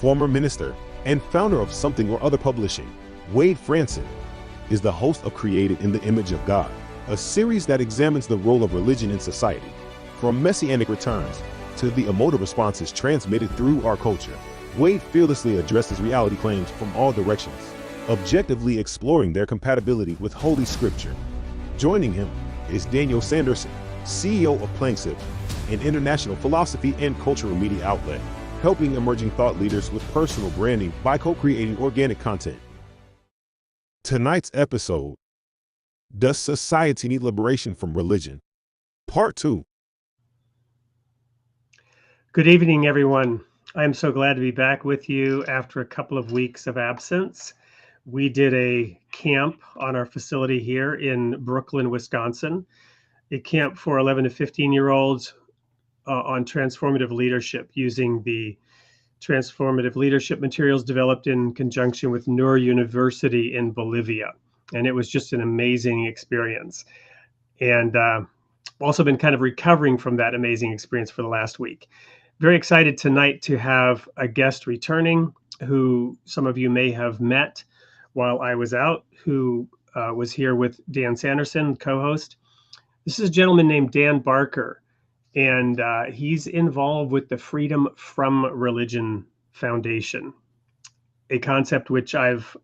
former minister and founder of Something or Other Publishing, Wade Fransson, is the host of Created in the Image of God, a series that examines the role of religion in society, from messianic returns to the emotive responses transmitted through our culture. Wade fearlessly addresses reality claims from all directions, objectively exploring their compatibility with Holy Scripture. Joining him is Daniel Sanderson, CEO of Planksift, an international philosophy and cultural media outlet, helping emerging thought leaders with personal branding by co-creating organic content. Tonight's episode, Does Society Need Liberation from Religion? Part 2. Good evening, everyone. I'm so glad to be back with you after a couple of weeks of absence. We did a camp on our facility here in Brooklyn, Wisconsin, a camp for 11 to 15-year-olds on transformative leadership using the transformative leadership materials developed in conjunction with Nur University in Bolivia. And it was just an amazing experience. And also been kind of recovering from that amazing experience for the last week. Very excited tonight to have a guest returning who some of you may have met while I was out, who was here with Dan Sanderson, co-host. This is a gentleman named Dan Barker, and he's involved with the Freedom from Religion Foundation, a concept which I've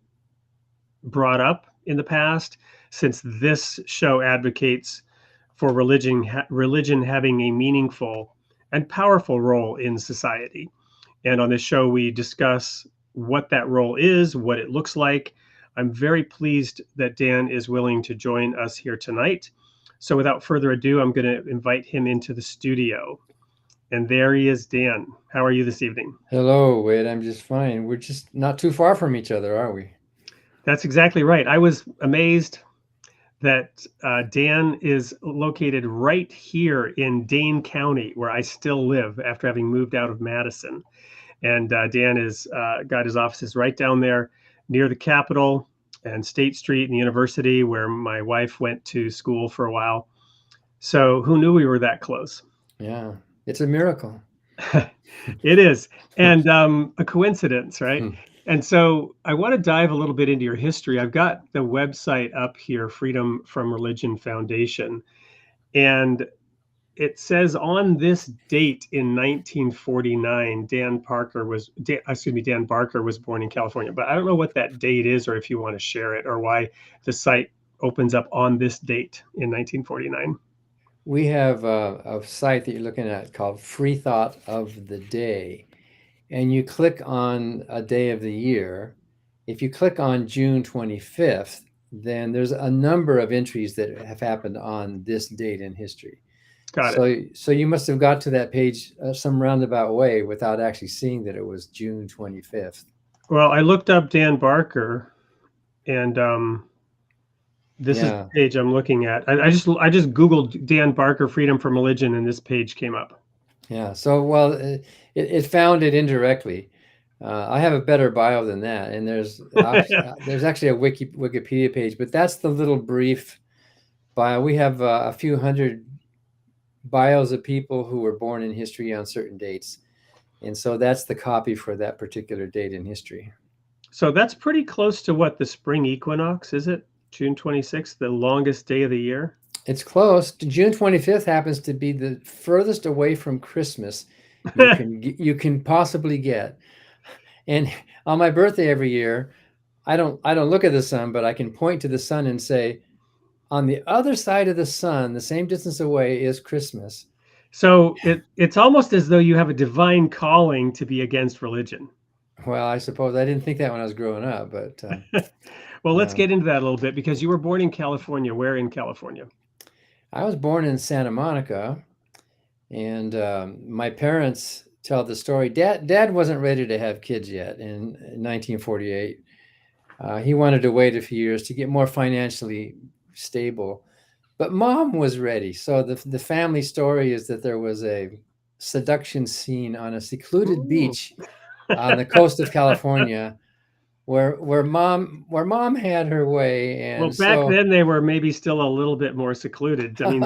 brought up in the past, since this show advocates for religion having a meaningful and powerful role in society. And on this show, we discuss what that role is, what it looks like. I'm very pleased that Dan is willing to join us here tonight. So without further ado, I'm going to invite him into the studio. And there he is, Dan. How are you this evening? Hello, Wade. I'm just fine. We're just not too far from each other, are we? That's exactly right. I was amazed that Dan is located right here in Dane County, where I still live after having moved out of Madison. And Dan is got his offices right down there near the Capitol and State Street and the university where my wife went to school for a while. So who knew we were that close? Yeah, it's a miracle. It is. And a coincidence, right? And so I want to dive a little bit into your history. I've got the website up here, Freedom from Religion Foundation. And it says on this date in 1949, Dan Barker was born in California. But I don't know what that date is, or if you want to share it, or why the site opens up on this date in 1949. We have a site that you're looking at called Free Thought of the Day. And you click on a day of the year. If you click on June 25th, then there's a number of entries that have happened on this date in history. Got it. So you must have got to that page some roundabout way without actually seeing that it was June 25th. Well, I looked up Dan Barker, and this is the page I'm looking at. I just Googled Dan Barker Freedom from Religion, and this page came up. Yeah. So, well, it found it indirectly. I have a better bio than that, and there's actually a Wikipedia page, but that's the little brief bio. We have a few hundred bios of people who were born in history on certain dates, and so that's the copy for that particular date in history. So that's pretty close to what the spring equinox, is it? June 26th, the longest day of the year? It's close. June 25th happens to be the furthest away from Christmas you can possibly get. And on my birthday every year, I don't look at the sun, but I can point to the sun and say, on the other side of the sun, the same distance away, is Christmas. So it's almost as though you have a divine calling to be against religion. Well, I suppose I didn't think that when I was growing up, but well, let's get into that a little bit, because you were born in California. Where in California? I was born in Santa Monica, and my parents tell the story. Dad wasn't ready to have kids yet in 1948. He wanted to wait a few years to get more financially stable, but Mom was ready. So the family story is that there was a seduction scene on a secluded beach on the coast of California where mom had her way, Well, and back so then they were maybe still a little bit more secluded. I mean,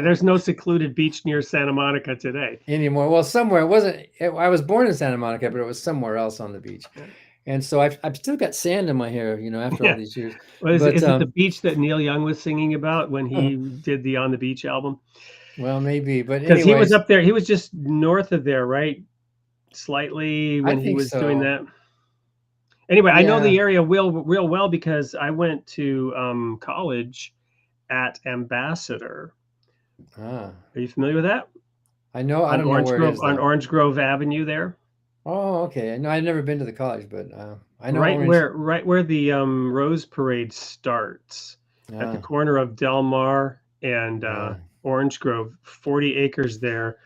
there's no secluded beach near Santa Monica today. anymore. Well, somewhere it wasn't. I was born in Santa Monica, but it was somewhere else on the beach, Yeah. and so I've still got sand in my hair, after all Yeah. these years. Well, But is it the beach that Neil Young was singing about when he did the On the Beach album? well, maybe. But Because he was anyways, up there. He was just north of there, right? Slightly I when he think was doing so. that. Anyway, I know Yeah. the area real well because I went to college at Ambassador. Ah, Are you familiar with that? I know. I don't know where it is On though. Orange Grove Avenue there. Oh, okay. No, I've never been to the college, but I know Right Orange. where the Rose Parade starts at the Ah, corner of Del Mar and yeah. Orange Grove, 40 acres there.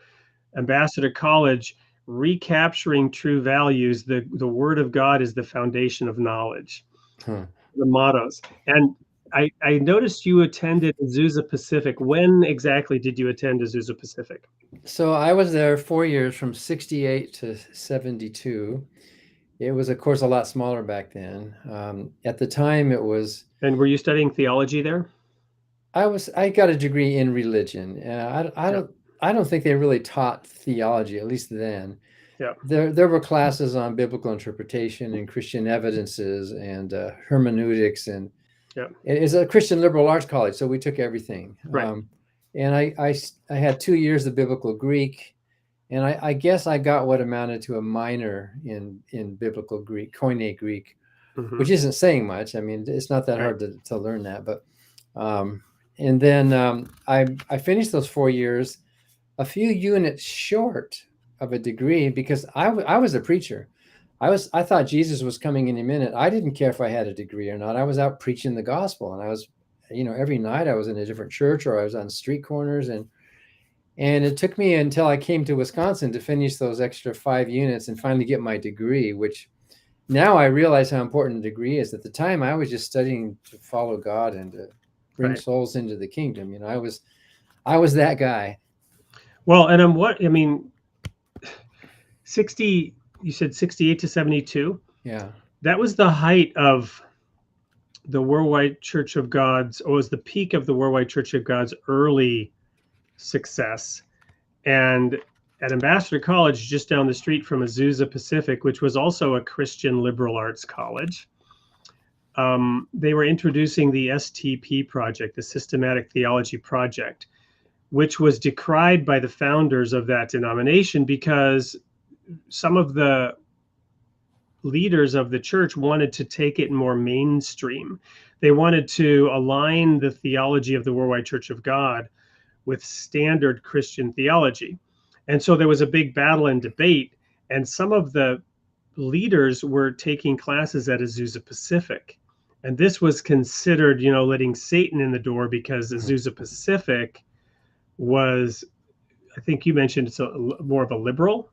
Ambassador College, recapturing true values. The Word of God is the foundation of knowledge. Huh. The mottos. And I noticed you attended Azusa Pacific. When exactly did you attend Azusa Pacific? So I was there 4 years, from 68 to 72. It was, of course, a lot smaller back then. At the time, it was. And were you studying theology there? I got a degree in religion. Yeah. I don't think they really taught theology, at least then. Yeah. There were classes on biblical interpretation and Christian evidences and hermeneutics, and Yeah. it's a Christian liberal arts college, so we took everything. Right. And I had 2 years of biblical Greek, and I guess I got what amounted to a minor in biblical Greek, Koine Greek, Mhm. which isn't saying much. I mean, it's not that Right. hard to learn that. But and then I finished those 4 years, a few units short of a degree, because I was a preacher. I thought Jesus was coming any minute. I didn't care if I had a degree or not. I was out preaching the gospel, and I was, every night I was in a different church, or I was on street corners, and it took me until I came to Wisconsin to finish those extra 5 units and finally get my degree, which now I realize how important a degree is. At the time, I was just studying to follow God and to bring Right. souls into the kingdom. I was that guy. Well, and I mean, 60, you said 68 to 72. Yeah. That was the height of the Worldwide Church of God's, or was the peak of the Worldwide Church of God's early success. And at Ambassador College, just down the street from Azusa Pacific, which was also a Christian liberal arts college, they were introducing the STP project, the Systematic Theology Project, which was decried by the founders of that denomination because some of the leaders of the church wanted to take it more mainstream. They wanted to align the theology of the Worldwide Church of God with standard Christian theology. And so there was a big battle and debate, and some of the leaders were taking classes at Azusa Pacific. And this was considered, letting Satan in the door, because Azusa Pacific was, I think you mentioned, it's more of a liberal.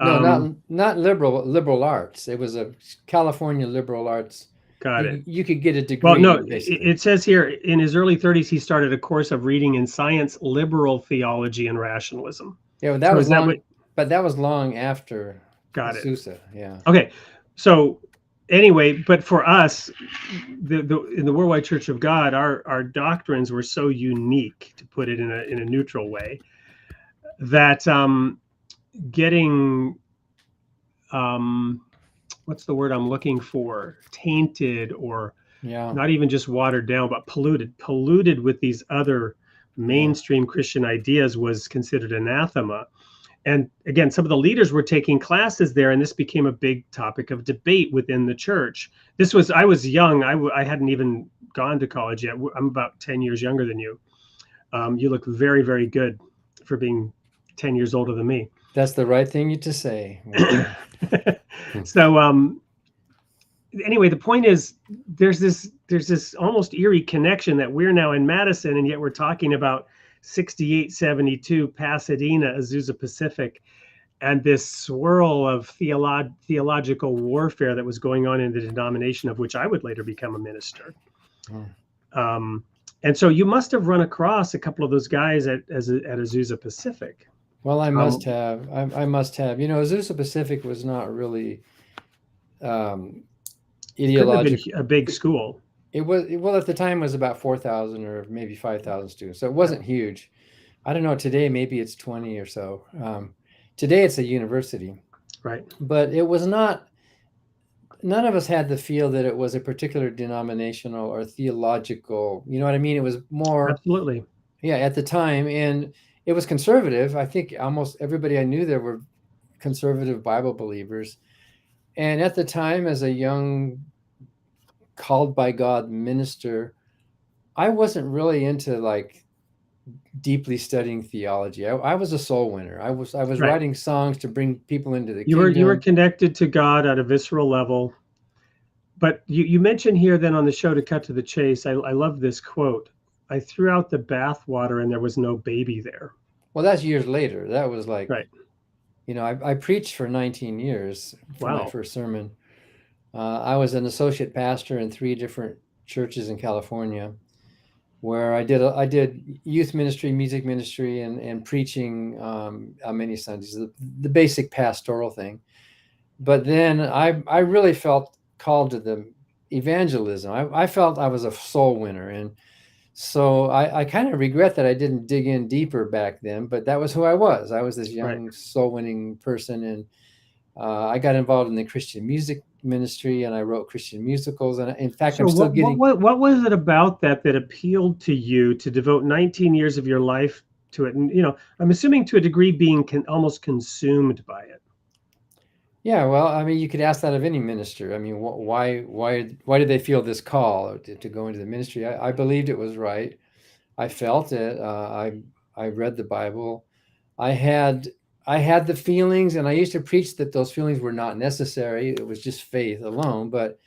No, not liberal, liberal arts. It was a California liberal arts. Got it. You could get a degree. Well, no, basically. it says here in his early 30s, he started a course of reading in science, liberal theology, and rationalism. Yeah, that was long, but that was long after Azusa. Yeah. Okay, so anyway, but for us, in the Worldwide Church of God, our doctrines were so unique, to put it in a neutral way, that getting what's the word I'm looking for? Tainted, or not even just watered down, but polluted with these other mainstream Christian ideas was considered anathema. And again, some of the leaders were taking classes there, and this became a big topic of debate within the church. I was young. I hadn't even gone to college yet. I'm about 10 years younger than you. You look very, very good for being 10 years older than me. That's the right thing to say. So anyway, the point is, there's this almost eerie connection that we're now in Madison, and yet we're talking about 6872 Pasadena, Azusa Pacific, and this swirl of theological warfare that was going on in the denomination of which I would later become a minister. And so you must have run across a couple of those guys at Azusa Pacific. Well, I must have. I must have. Azusa Pacific was not really Couldn't have been ideological. a big school. It was, well, at the time it was about 4,000 or maybe 5,000 students. So it wasn't huge. I don't know, today maybe it's 20 or so. Today it's a university. Right. But it was not, none of us had the feel that it was a particular denominational or theological, you know what I mean? It was more, Absolutely. yeah, at the time. And it was conservative. I think almost everybody I knew there were conservative Bible believers. And at the time, as a young, called by God minister, I wasn't really into like deeply studying theology. I was a soul winner. I was Right. writing songs to bring people into the You kingdom. were connected to God at a visceral level. But you mentioned here then on the show, to cut to the chase, I love this quote. I threw out the bathwater and there was no baby there. Well, that's years later. That was like, Right. you know, I preached for 19 years for my Wow. first sermon. I was an associate pastor in 3 different churches in California, where I did youth ministry, music ministry, and preaching on many Sundays, the basic pastoral thing. But then I really felt called to the evangelism. I felt I was a soul winner. And so I kind of regret that I didn't dig in deeper back then, but that was who I was. I was this young Right. soul winning person. And I got involved in the Christian music ministry, and I wrote Christian musicals. And in fact, So I'm still getting. what was it about that appealed to you to devote 19 years of your life to it? And, you know, I'm assuming to a degree being almost consumed by it. Yeah, well, I mean, you could ask that of any minister. I mean, why did they feel this call to go into the ministry? I believed it was right. I felt it. I read the Bible. I had the feelings, and I used to preach that those feelings were not necessary. It was just faith alone. But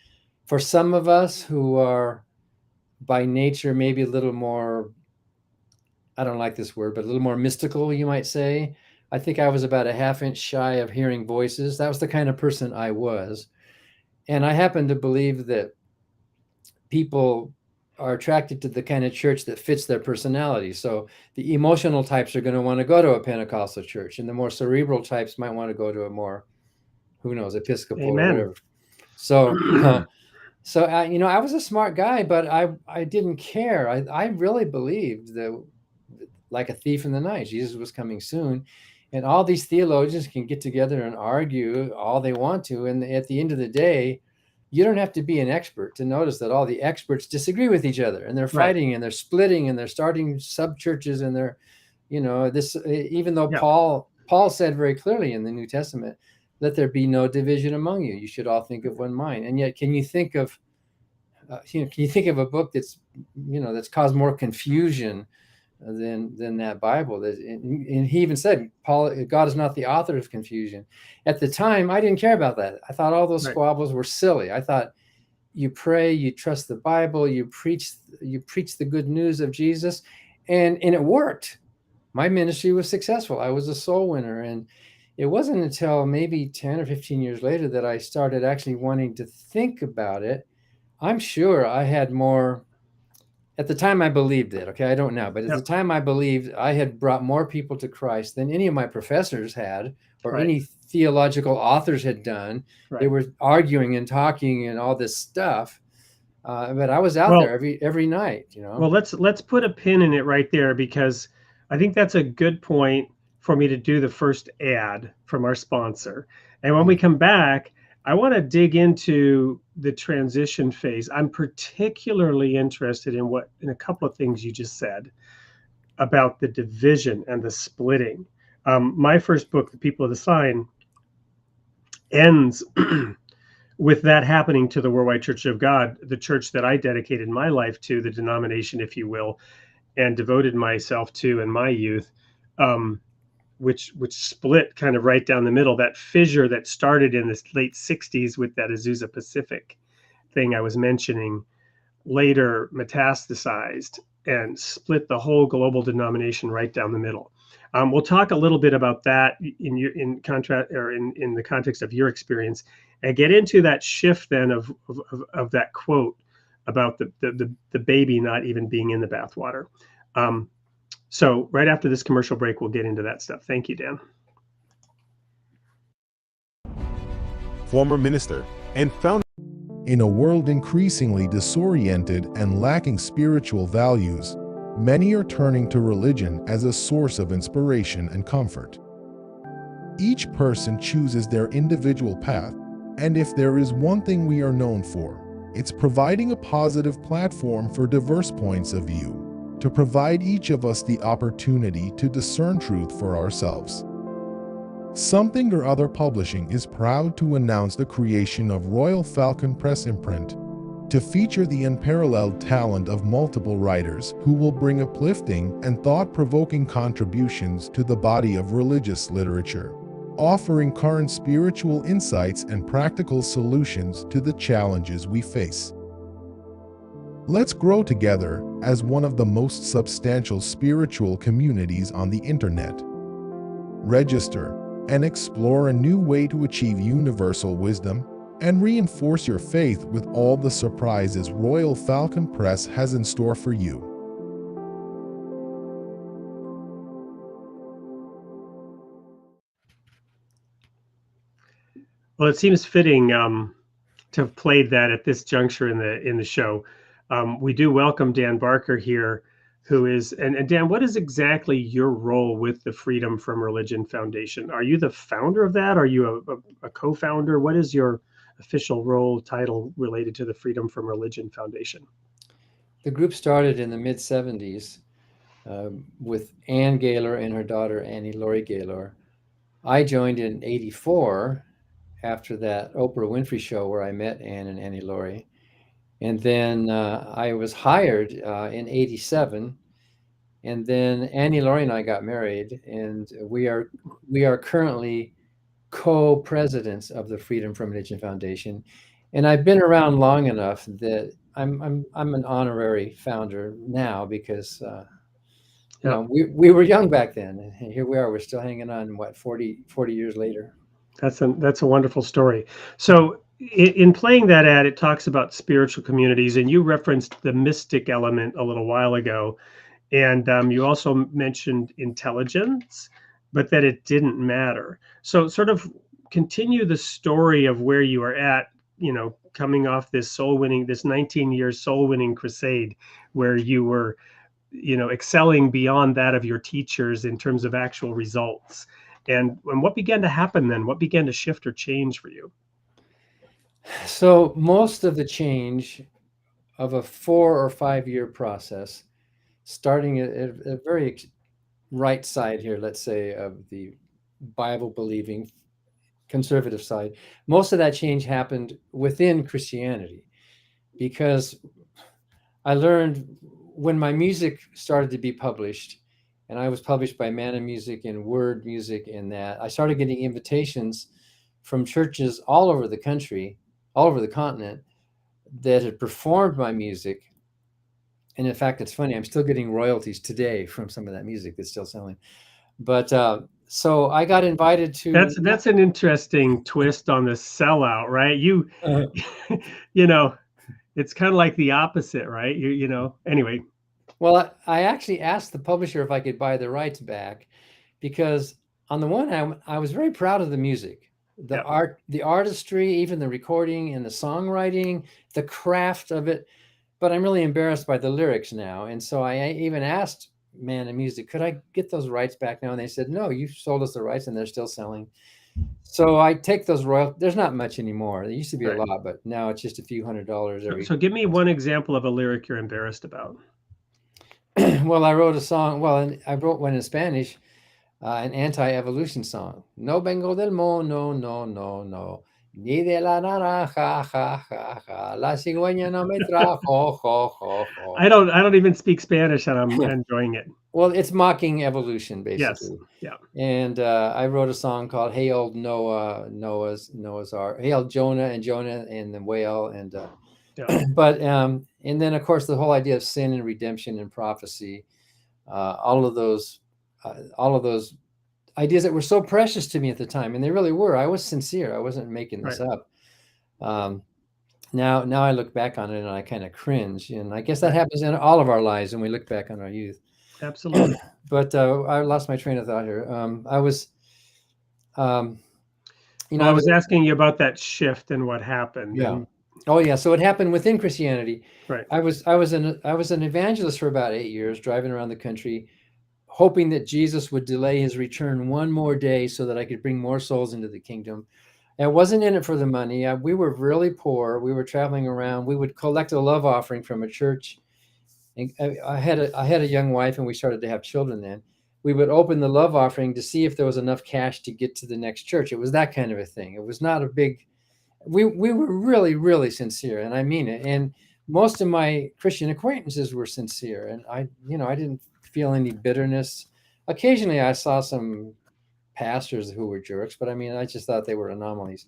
for some of us who are by nature maybe a little more, I don't like this word, but a little more mystical, you might say, I think I was about a half inch shy of hearing voices. That was the kind of person I was. And I happen to believe that people are attracted to the kind of church that fits their personality. So the emotional types are going to want to go to a Pentecostal church, and the more cerebral types might want to go to a more, who knows, Episcopal Amen. or whatever. So, you know, I was a smart guy, but I didn't care. I really believed that, like a thief in the night, Jesus was coming soon. And all these theologians can get together and argue all they want to. And at the end of the day, you don't have to be an expert to notice that all the experts disagree with each other, and they're fighting, right, and they're splitting, and they're starting sub churches, and they're, you know, this, even though Paul said very clearly in the New Testament, let there be no division among you. You should all think of one mind. And yet, can you think of a book that's, you know, that's caused more confusion than that Bible? And he even said, God is not the author of confusion. At the time, I didn't care about that. I thought all those squabbles were silly. I thought, you pray, you trust the Bible, you preach the good news of Jesus, and it worked. My ministry was successful. I was a soul winner. And it wasn't until maybe 10 or 15 years later that I started actually wanting to think about it. I'm sure I had more. At the time, I believed it. Okay, I don't know, but at the time, I believed I had brought more people to Christ than any of my professors had, or any theological authors had done. They were arguing and talking and all this stuff, but I was out there every night. You know. Well, let's put a pin in it right there, because I think that's a good point for me to do the first ad from our sponsor. And when we come back, I want to dig into the transition phase. I'm particularly interested in a couple of things you just said about the division and the splitting. My first book, The People of the Sign, ends with that happening to the Worldwide Church of God, the church that I dedicated my life to, the denomination, if you will, and devoted myself to in my youth. Which split kind of right down the middle. That fissure that started in the late 60s with that Azusa Pacific thing I was mentioning, later metastasized and split the whole global denomination right down the middle. We'll talk a little bit about that in the context of your experience, and get into that shift then of that quote about the baby not even being in the bathwater. So right after this commercial break, we'll get into that stuff. Thank you, Dan. Former minister and founder. In a world increasingly disoriented and lacking spiritual values, many are turning to religion as a source of inspiration and comfort. Each person chooses their individual path, and if there is one thing we are known for, it's providing a positive platform for diverse points of view, to provide each of us the opportunity to discern truth for ourselves. Something or Other Publishing is proud to announce the creation of Royal Falcon Press imprint, to feature the unparalleled talent of multiple writers who will bring uplifting and thought-provoking contributions to the body of religious literature, offering current spiritual insights and practical solutions to the challenges we face. Let's grow together as one of the most substantial spiritual communities on the internet. Register and explore a new way to achieve universal wisdom and reinforce your faith with all the surprises Royal Falcon Press has in store for you. Well, it seems fitting to have played that at this juncture in the show. We do welcome Dan Barker here, who is, and Dan, what is exactly your role with the Freedom from Religion Foundation? Are you the founder of that? Are you a co-founder? What is your official role title related to the Freedom from Religion Foundation? The group started in the mid-70s with Ann Gaylor and her daughter Annie Laurie Gaylor. I joined in '84 after that Oprah Winfrey show where I met Ann and Annie Laurie. And then I was hired in '87, and then Annie Laurie and I got married, and we are currently co-presidents of the Freedom from Religion Foundation. And I've been around long enough that I'm an honorary founder now because you know, we were young back then, and here we are. We're still hanging on. What, 40 years later? That's a wonderful story. So in playing that ad, it talks about spiritual communities, and you referenced the mystic element a little while ago, and you also mentioned intelligence, but that it didn't matter. So sort of continue the story of where you are at, you know, coming off this 19-year soul-winning crusade, where you were, you know, excelling beyond that of your teachers in terms of actual results. And what began to happen then? What began to shift or change for you? So most of the change of a 4 or 5 year process, starting at a very right side here, let's say, of the Bible believing conservative side, most of that change happened within Christianity, because I learned when my music started to be published, and I was published by Man of Music and Word Music, and that I started getting invitations from churches all over the country, all over the continent, that had performed my music. And in fact, it's funny, I'm still getting royalties today from some of that music that's still selling. But so I got invited to. That's an interesting twist on the sellout, right? You know, it's kind of like the opposite, right? You know, anyway. Well, I actually asked the publisher if I could buy the rights back, because on the one hand, I was very proud of the music, the art, the artistry, even the recording and the songwriting, the craft of it. But I'm really embarrassed by the lyrics now. And so I even asked Man of Music, could I get those rights back now? And they said, no, you sold us the rights and they're still selling. So I take those royalties. There's not much anymore. There used to be a lot, but now it's just a few $100 every. So give me one example of a lyric you're embarrassed about. Well, I wrote a song. Well, I wrote one in Spanish, an anti-evolution song. No vengo del mono, no, no, no. Ni de la naranja, ja, ja, ja. La cigüeña no me trajo, ho, ho, ho. I don't even speak Spanish, and I'm enjoying it. Well, it's mocking evolution, basically. Yes. Yeah. And I wrote a song called "Hey Old Noah," Noah's Ark. Hey Old Jonah and the whale, and but and then of course the whole idea of sin and redemption and prophecy, all of those ideas that were so precious to me at the time, and they really were. I was sincere. I wasn't making this up. Now I look back on it and I kind of cringe, and I guess that happens in all of our lives when we look back on our youth. Absolutely. But I lost my train of thought here. I was, I was asking you about that shift and what happened. Yeah. Oh yeah, so it happened within Christianity. Right. I was an evangelist for about 8 years, driving around the country, hoping that Jesus would delay his return one more day so that I could bring more souls into the kingdom. I wasn't in it for the money. We were really poor. We were traveling around. We would collect a love offering from a church. And I had a young wife, and we started to have children then. We would open the love offering to see if there was enough cash to get to the next church. It was that kind of a thing. It was not a big. We were really, really sincere, and I mean it. And most of my Christian acquaintances were sincere, and I didn't feel any bitterness. Occasionally, I saw some pastors who were jerks, but I mean, I just thought they were anomalies.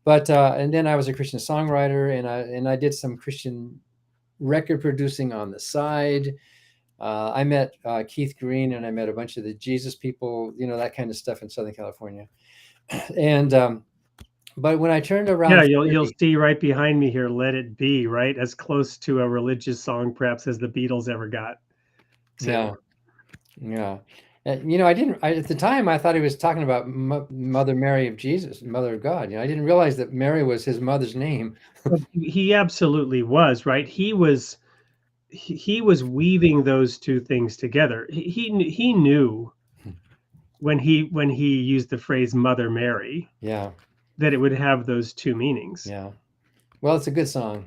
But and then I was a Christian songwriter, and I did some Christian record producing on the side. I met Keith Green, and I met a bunch of the Jesus people, that kind of stuff in Southern California. And but when I turned around, yeah, you'll see right behind me here, "Let It Be," right, as close to a religious song perhaps as the Beatles ever got to. Yeah. At the time I thought he was talking about Mother Mary of Jesus, Mother of God. I didn't realize that Mary was his mother's name. He absolutely was, right? He was weaving those two things together. He knew when he used the phrase Mother Mary, that it would have those two meanings. Yeah. Well, it's a good song.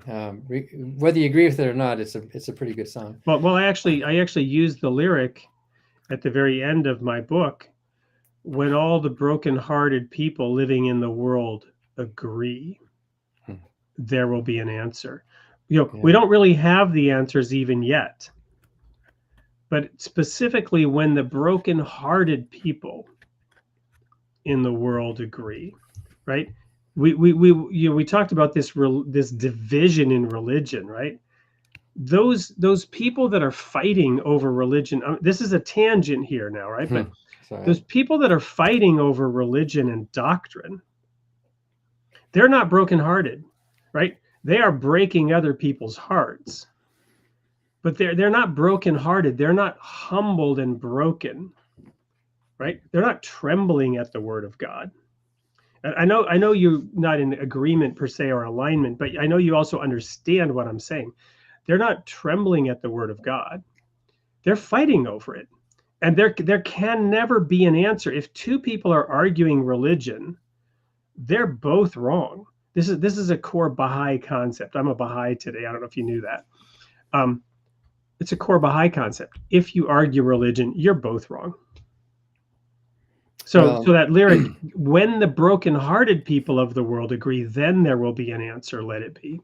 Whether you agree with it or not, it's a pretty good song. Well, I actually used the lyric at the very end of my book, "When all the broken-hearted people living in the world agree, there will be an answer." We don't really have the answers even yet, but specifically when the broken-hearted people in the world agree, right? We talked about this division in religion, right? Those people that are fighting over religion. This is a tangent here now, right? But those people that are fighting over religion and doctrine, they're not brokenhearted, right? They are breaking other people's hearts, but they're not brokenhearted. They're not humbled and broken, right? They're not trembling at the word of God. I know you're not in agreement per se or alignment, but I know you also understand what I'm saying. They're not trembling at the word of God. They're fighting over it. And there can never be an answer. If two people are arguing religion, they're both wrong. This is a core Baha'i concept. I'm a Baha'i today. I don't know if you knew that. It's a core Baha'i concept. If you argue religion, you're both wrong. So that lyric, "When the brokenhearted people of the world agree, then there will be an answer, let it be."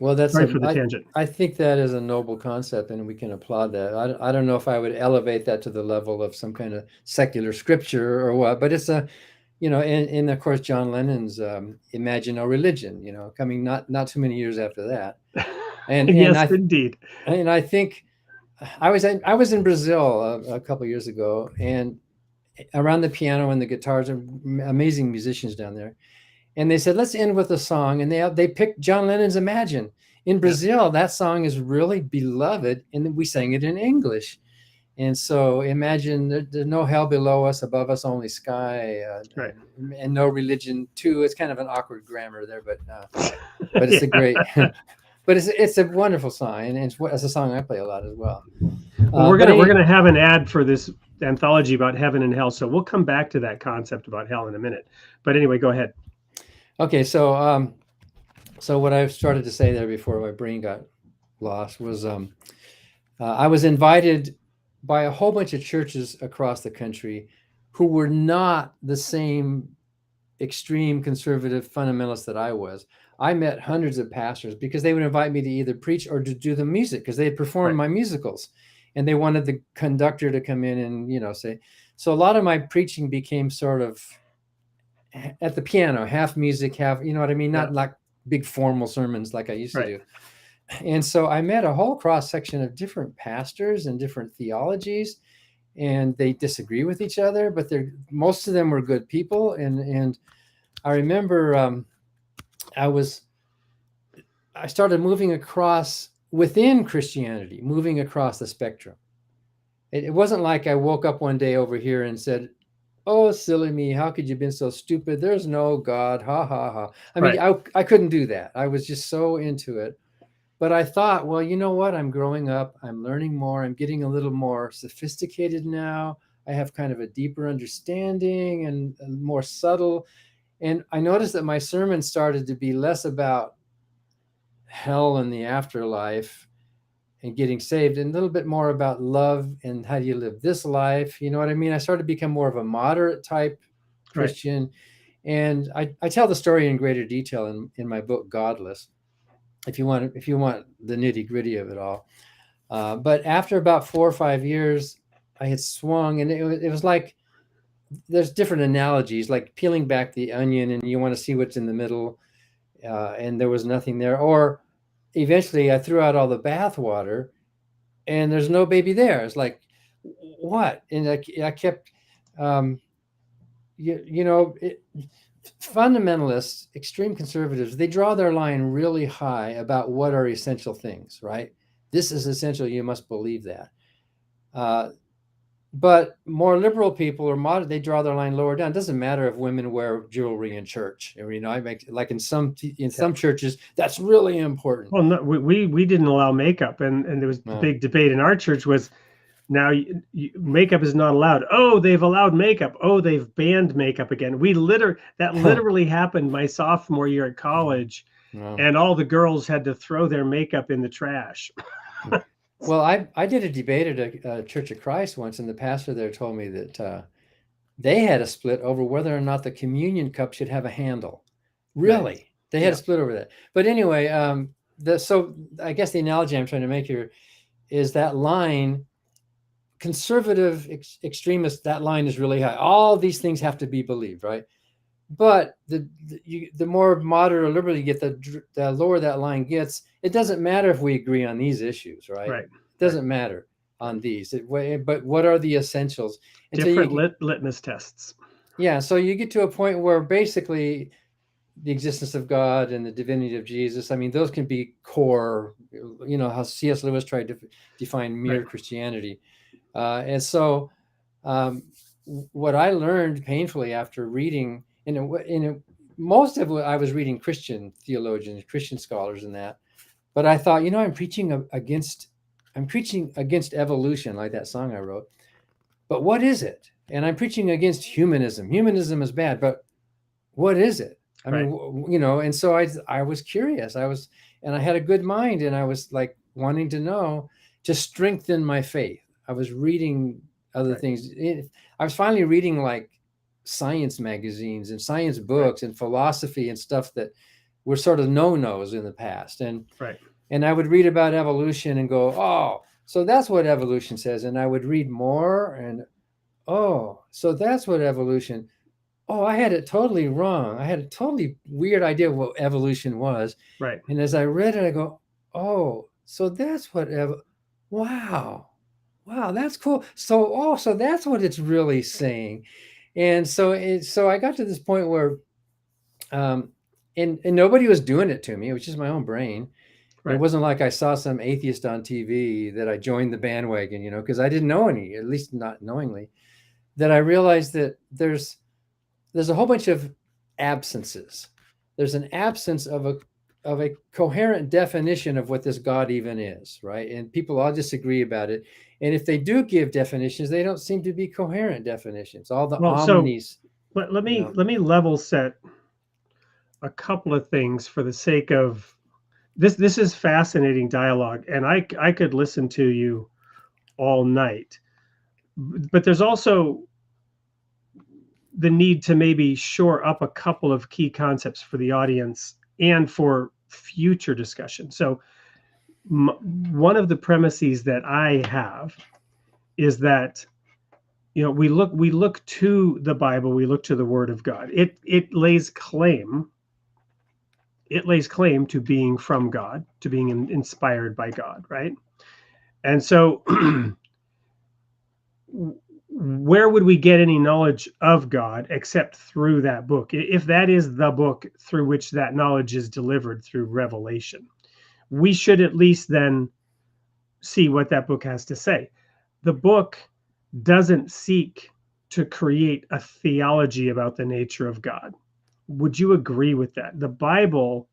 Well, that's right for the tangent. I think that is a noble concept, and we can applaud that. I don't know if I would elevate that to the level of some kind of secular scripture or what, but it's and of course John Lennon's "Imagine No Religion," coming not too many years after that. And yes, indeed. And I think I was in Brazil a couple of years ago, and around the piano and the guitars, are amazing musicians down there. And they said, let's end with a song. And they picked John Lennon's "Imagine." In Brazil, that song is really beloved, and we sang it in English. And so, imagine there's no hell below us, above us only sky, and no religion too. It's kind of an awkward grammar there, but it's a great, but it's a wonderful song, and it's a song I play a lot as well. We're gonna have an ad for this anthology about heaven and hell, so we'll come back to that concept about hell in a minute. But anyway, go ahead. Okay, so what I started to say there before my brain got lost was I was invited by a whole bunch of churches across the country who were not the same extreme conservative fundamentalists that I was. I met hundreds of pastors because they would invite me to either preach or to do the music because they had performed my musicals, and they wanted the conductor to come in and say. So a lot of my preaching became sort of at the piano, half music, half, you know what I mean? Not like big formal sermons like I used to do. And so I met a whole cross section of different pastors and different theologies, and they disagree with each other, but most of them were good people. And I remember I started moving across within Christianity, moving across the spectrum. It wasn't like I woke up one day over here and said, oh, silly me, how could you have been so stupid? There's no God, ha ha ha. I mean, Right. I couldn't do that. I was just so into it. But I thought, well, you know what? I'm growing up. I'm learning more. I'm getting a little more sophisticated now. I have kind of a deeper understanding and more subtle. And I noticed that my sermons started to be less about hell and the afterlife and getting saved, and a little bit more about love and how do you live this life. You know what I mean? I started to become more of a moderate type Right. Christian. And I tell the story in greater detail in my book, Godless, if you want the nitty gritty of it all. But after about 4 or 5 years, I had swung, and it was like there's different analogies, like peeling back the onion, and you want to see what's in the middle, and there was nothing there. Or eventually, I threw out all the bath water, and there's no baby there. It's like, what? And I kept, um, fundamentalists, extreme conservatives, they draw their line really high about what are essential things, right? This is essential. You must believe that. But more liberal people or moderate, they draw their line lower down. It doesn't matter if women wear jewelry in church. I make like in some churches, that's really important. Well, no, we didn't allow makeup, and there was the big debate in our church was now makeup is not allowed. Oh, they've allowed makeup. Oh, they've banned makeup again. That literally happened my sophomore year at college, and all the girls had to throw their makeup in the trash. Well, I did a debate at a Church of Christ once, and the pastor there told me that they had a split over whether or not the communion cup should have a handle. Really? Right. They had a split over that. But anyway, so I guess the analogy I'm trying to make here is that line, conservative extremist, that line is really high. All these things have to be believed, right? But the more moderate or liberal you get, the lower that line gets. It doesn't matter if we agree on these issues, right? Right. It doesn't matter on these. But what are the essentials? Different litmus tests. Yeah. So you get to a point where basically the existence of God and the divinity of Jesus, I mean, those can be core, how C.S. Lewis tried to define mere Christianity. And so what I learned painfully after reading, most of what I was reading Christian theologians, Christian scholars and that, but I thought, I'm preaching against evolution, like that song I wrote, but what is it? And I'm preaching against humanism. Humanism is bad, but what is it? I mean, and so I was curious. And I had a good mind, and I was like wanting to know, to strengthen my faith. I was reading other things. I was finally reading like science magazines and science books and philosophy and stuff that were sort of no-nos in the past. And I would read about evolution and go, oh, so that's what evolution says. And I would read more and, oh, so that's what evolution. Oh, I had it totally wrong. I had a totally weird idea of what evolution was. Right. And as I read it, I go, oh, so that's what, wow, that's cool. So that's what it's really saying. And so I got to this point where, and nobody was doing it to me. It was just my own brain. Right. It wasn't like I saw some atheist on TV that I joined the bandwagon, because I didn't know any, at least not knowingly, that I realized that there's a whole bunch of absences. There's an absence of a coherent definition of what this God even is, right? And people all disagree about it. And if they do give definitions, they don't seem to be coherent definitions. All the omnis. So let me level set a couple of things for the sake of this. This is fascinating dialogue, and I could listen to you all night. But there's also the need to maybe shore up a couple of key concepts for the audience and for future discussion. So one of the premises that I have is that, we look to the Bible, we look to the Word of God. It lays claim to being from God, to being inspired by God, right? And so where would we get any knowledge of God except through that book, if that is the book through which that knowledge is delivered through revelation? We should at least then see what that book has to say. The book doesn't seek to create a theology about the nature of God. Would you agree with that? The Bible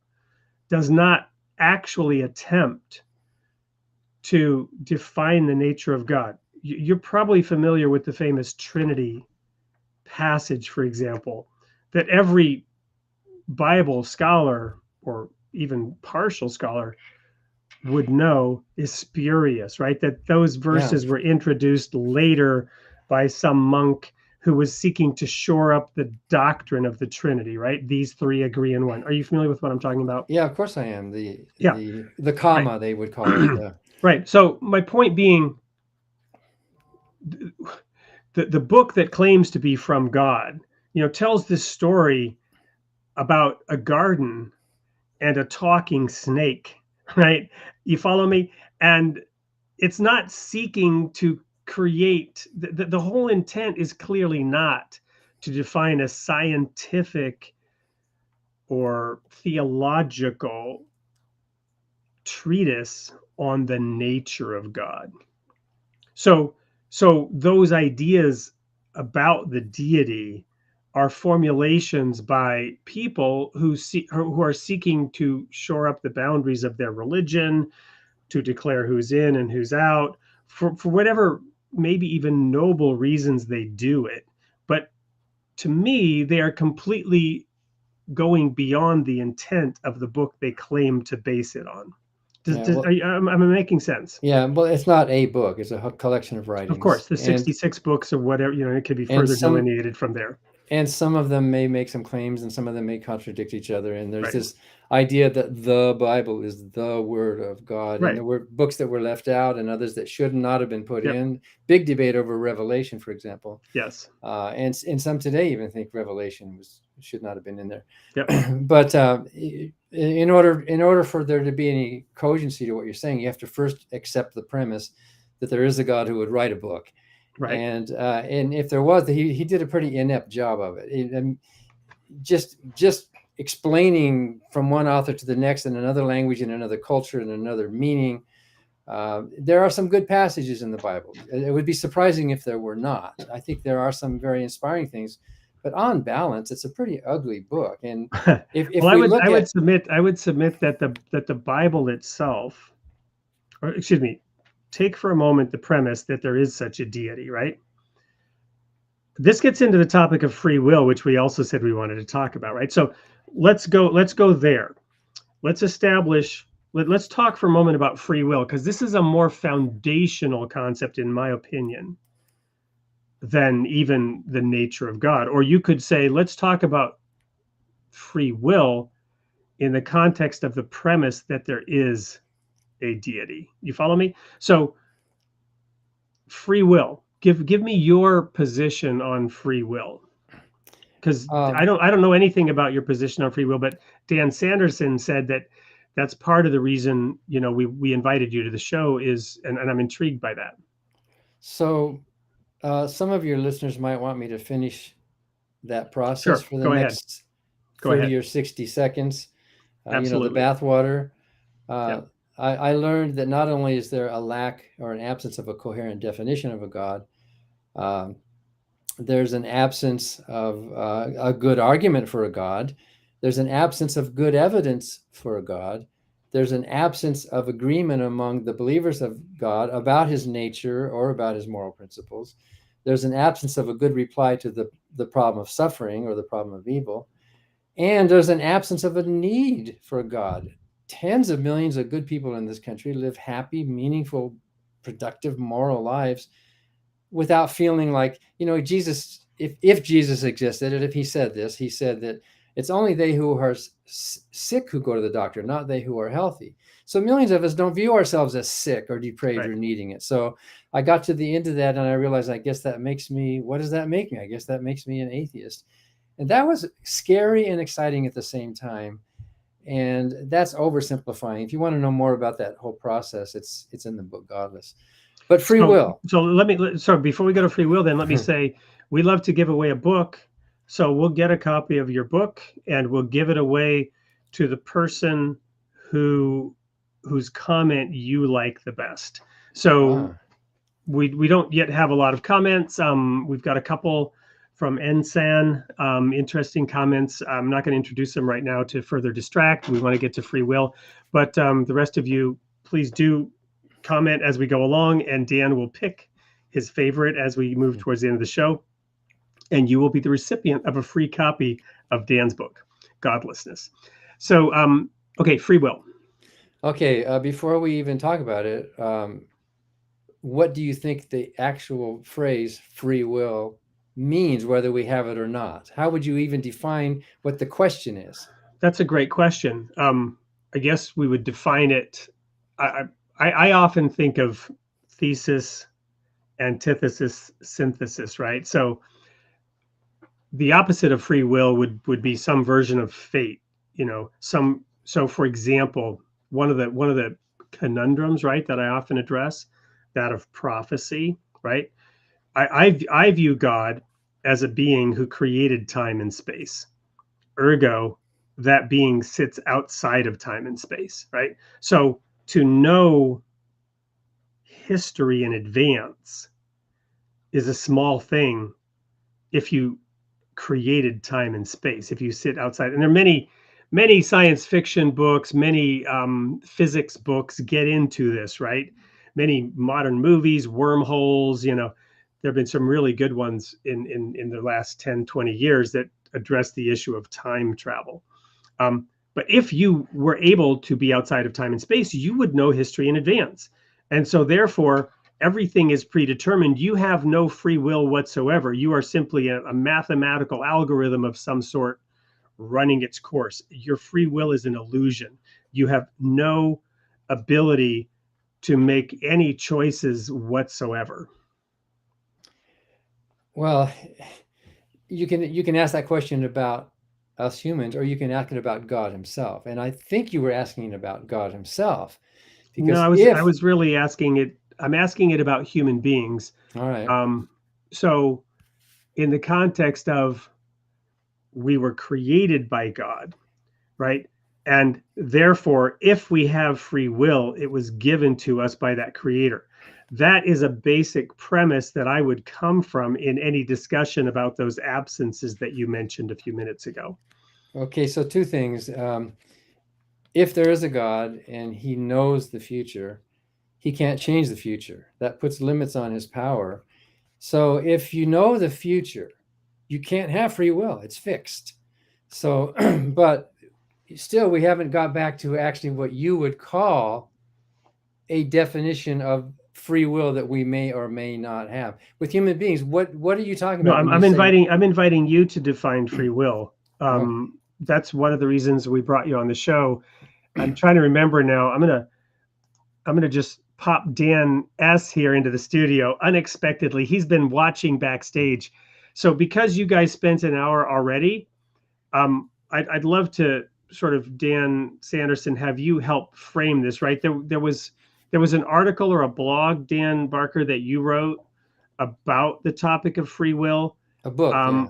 does not actually attempt to define the nature of God. You're probably familiar with the famous Trinity passage, for example, that every Bible scholar or even partial scholar would know is spurious, right? That those verses were introduced later by some monk who was seeking to shore up the doctrine of the Trinity, right? These three agree in one. Are you familiar with what I'm talking about? Yeah, of course I am. The comma, they would call it. Yeah. Right. So my point being, the book that claims to be from God, tells this story about a garden and a talking snake, right? You follow me? And it's not seeking to create, the whole intent is clearly not to define a scientific or theological treatise on the nature of God. So those ideas about the deity are formulations by people who are seeking to shore up the boundaries of their religion, to declare who's in and who's out, for whatever maybe even noble reasons they do it. But to me, they are completely going beyond the intent of the book they claim to base it on. Am I making sense? Yeah, well, it's not a book; it's a collection of writings. Of course, the 66 books or whatever, it could be further delineated from there. And some of them may make some claims, and some of them may contradict each other. And there's this idea that the Bible is the Word of God, and there were books that were left out, and others that should not have been put in. Big debate over Revelation, for example. Yes. And some today even think Revelation should not have been in there. Yep. But in order for there to be any cogency to what you're saying, you have to first accept the premise that there is a God who would write a book. Right. And if there was, he did a pretty inept job of it. And just explaining from one author to the next in another language, in another culture, in another meaning. There are some good passages in the Bible. It would be surprising if there were not. I think there are some very inspiring things, but on balance, it's a pretty ugly book. And I would submit that the Bible itself, or excuse me, take for a moment the premise that there is such a deity, right? This gets into the topic of free will, which we also said we wanted to talk about, right? So let's go there. Let's talk for a moment about free will, because this is a more foundational concept, in my opinion, than even the nature of God. Or you could say, let's talk about free will in the context of the premise that there is a deity. You follow me? So free will, give me your position on free will, because I don't know anything about your position on free will, but Dan Sanderson said that's part of the reason we invited you to the show and I'm intrigued by that. So some of your listeners might want me to finish that process for the next 30 or 60 seconds. Absolutely. The bathwater. I learned that not only is there a lack or an absence of a coherent definition of a God, there's an absence of a good argument for a God. There's an absence of good evidence for a God. There's an absence of agreement among the believers of God about his nature or about his moral principles. There's an absence of a good reply to the problem of suffering or the problem of evil. And there's an absence of a need for a God. Tens of millions of good people in this country live happy, meaningful, productive, moral lives without feeling like, Jesus, if Jesus existed, and if he said that it's only they who are sick who go to the doctor, not they who are healthy. So millions of us don't view ourselves as sick or depraved or needing it. So I got to the end of that and I realized, I guess that makes me, what does that make me? I guess that makes me an atheist. And that was scary and exciting at the same time. And that's oversimplifying. If you want to know more about that whole process, it's in the book Godless. But free will. So before we go to free will, then let me say, we love to give away a book. So we'll get a copy of your book and we'll give it away to the person whose comment you like the best. So we don't yet have a lot of comments. We've got a couple from Ensan, interesting comments. I'm not going to introduce them right now to further distract. We want to get to free will, but the rest of you, please do comment as we go along, and Dan will pick his favorite as we move towards the end of the show, and you will be the recipient of a free copy of Dan's book, Godlessness. So, okay, free will. Okay, before we even talk about it, what do you think the actual phrase free will means, whether we have it or not? How would you even define what the question is? That's a great question. I guess we would define it. I often think of thesis, antithesis, synthesis, right? So the opposite of free will would be some version of fate, so for example, one of the conundrums, right, that I often address, that of prophecy, right? I view God as a being who created time and space. Ergo, that being sits outside of time and space, right? So to know history in advance is a small thing if you created time and space, if you sit outside. And there are many science fiction books, many physics books get into this, right? Many modern movies, wormholes, there have been some really good ones in the last 10, 20 years that address the issue of time travel. But if you were able to be outside of time and space, you would know history in advance. And so therefore, everything is predetermined. You have no free will whatsoever. You are simply a mathematical algorithm of some sort running its course. Your free will is an illusion. You have no ability to make any choices whatsoever. Well, you can ask that question about us humans, or you can ask it about God himself. And I think you were asking about God himself. Because I was really asking it. I'm asking it about human beings. All right. So in the context of we were created by God, right? And therefore, if we have free will, it was given to us by that creator. That is a basic premise that I would come from in any discussion about those absences that you mentioned a few minutes ago. Okay, so two things. If there is a God and he knows the future, he can't change the future. That puts limits on his power. So if you know the future, you can't have free will. It's fixed. So, but still, we haven't got back to actually what you would call a definition of free will that we may or may not have. With human beings, what are you talking about? No, I'm inviting you to define free will. That's one of the reasons we brought you on the show. I'm trying to remember now. I'm gonna just pop Dan S here into the studio unexpectedly. He's been watching backstage. So because you guys spent an hour already, I'd love to sort of, Dan Sanderson, have you help frame this, right? There was an article or a blog, Dan Barker, that you wrote about the topic of free will. A book. Yeah.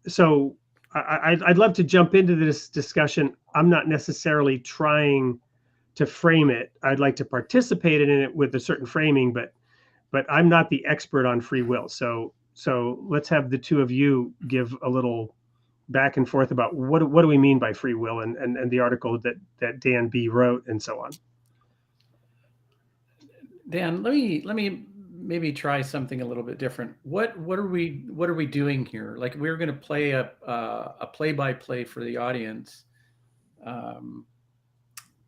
So I'd love to jump into this discussion. I'm not necessarily trying to frame it. I'd like to participate in it with a certain framing, but I'm not the expert on free will. So let's have the two of you give a little back and forth about what do we mean by free will, and the article that Dan B wrote, and so on. Dan, let me maybe try something a little bit different. What are we doing here? Like, we're going to play a play-by-play for the audience.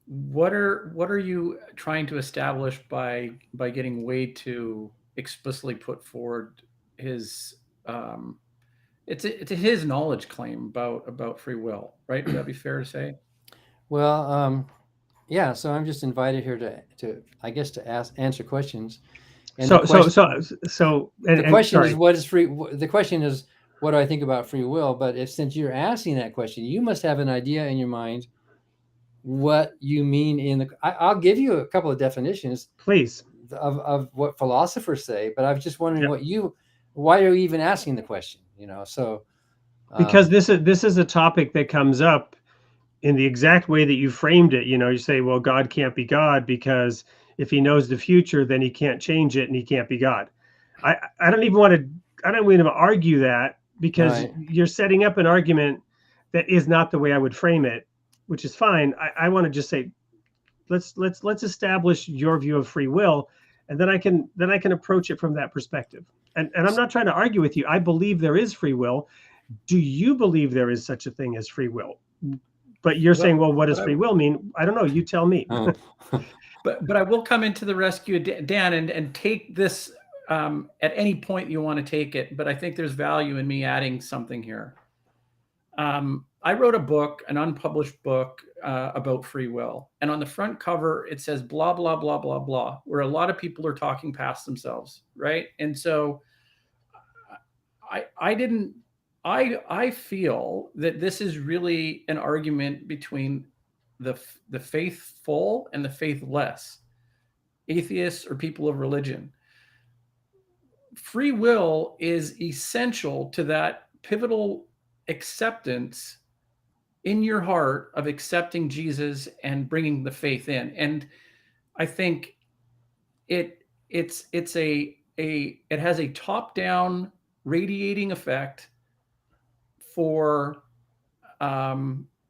What are you trying to establish by getting Wade to explicitly put forward his it's his knowledge claim about free will, right? Would that be fair to say? Well, yeah. So I'm just invited here to I guess to answer questions. And the question is what do I think about free will? But since you're asking that question, you must have an idea in your mind what you mean I'll give you a couple of definitions, please, of what philosophers say. But I was just wondering why are you even asking the question? So because this is a topic that comes up in the exact way that you framed it. You say, well, God can't be God because If he knows the future, then he can't change it and he can't be God. I don't even want to argue that, because Right. you're setting up an argument that is not the way I would frame it, which is fine. I want to just say, let's establish your view of free will, and then I can approach it from that perspective. And I'm not trying to argue with you. I believe there is free will. Do you believe there is such a thing as free will? But you're saying, well, what does free will mean? I don't know. You tell me. Oh. But I will come into the rescue, Dan, and take this at any point you want to take it. But I think there's value in me adding something here. I wrote a book, an unpublished book about free will. And on the front cover, it says blah, blah, blah, blah, blah, where a lot of people are talking past themselves, right? And so I feel that this is really an argument between the faithful and the faithless, atheists or people of religion. Free will is essential to that pivotal acceptance in your heart of accepting Jesus and bringing the faith in. And I think it has a top-down radiating effect for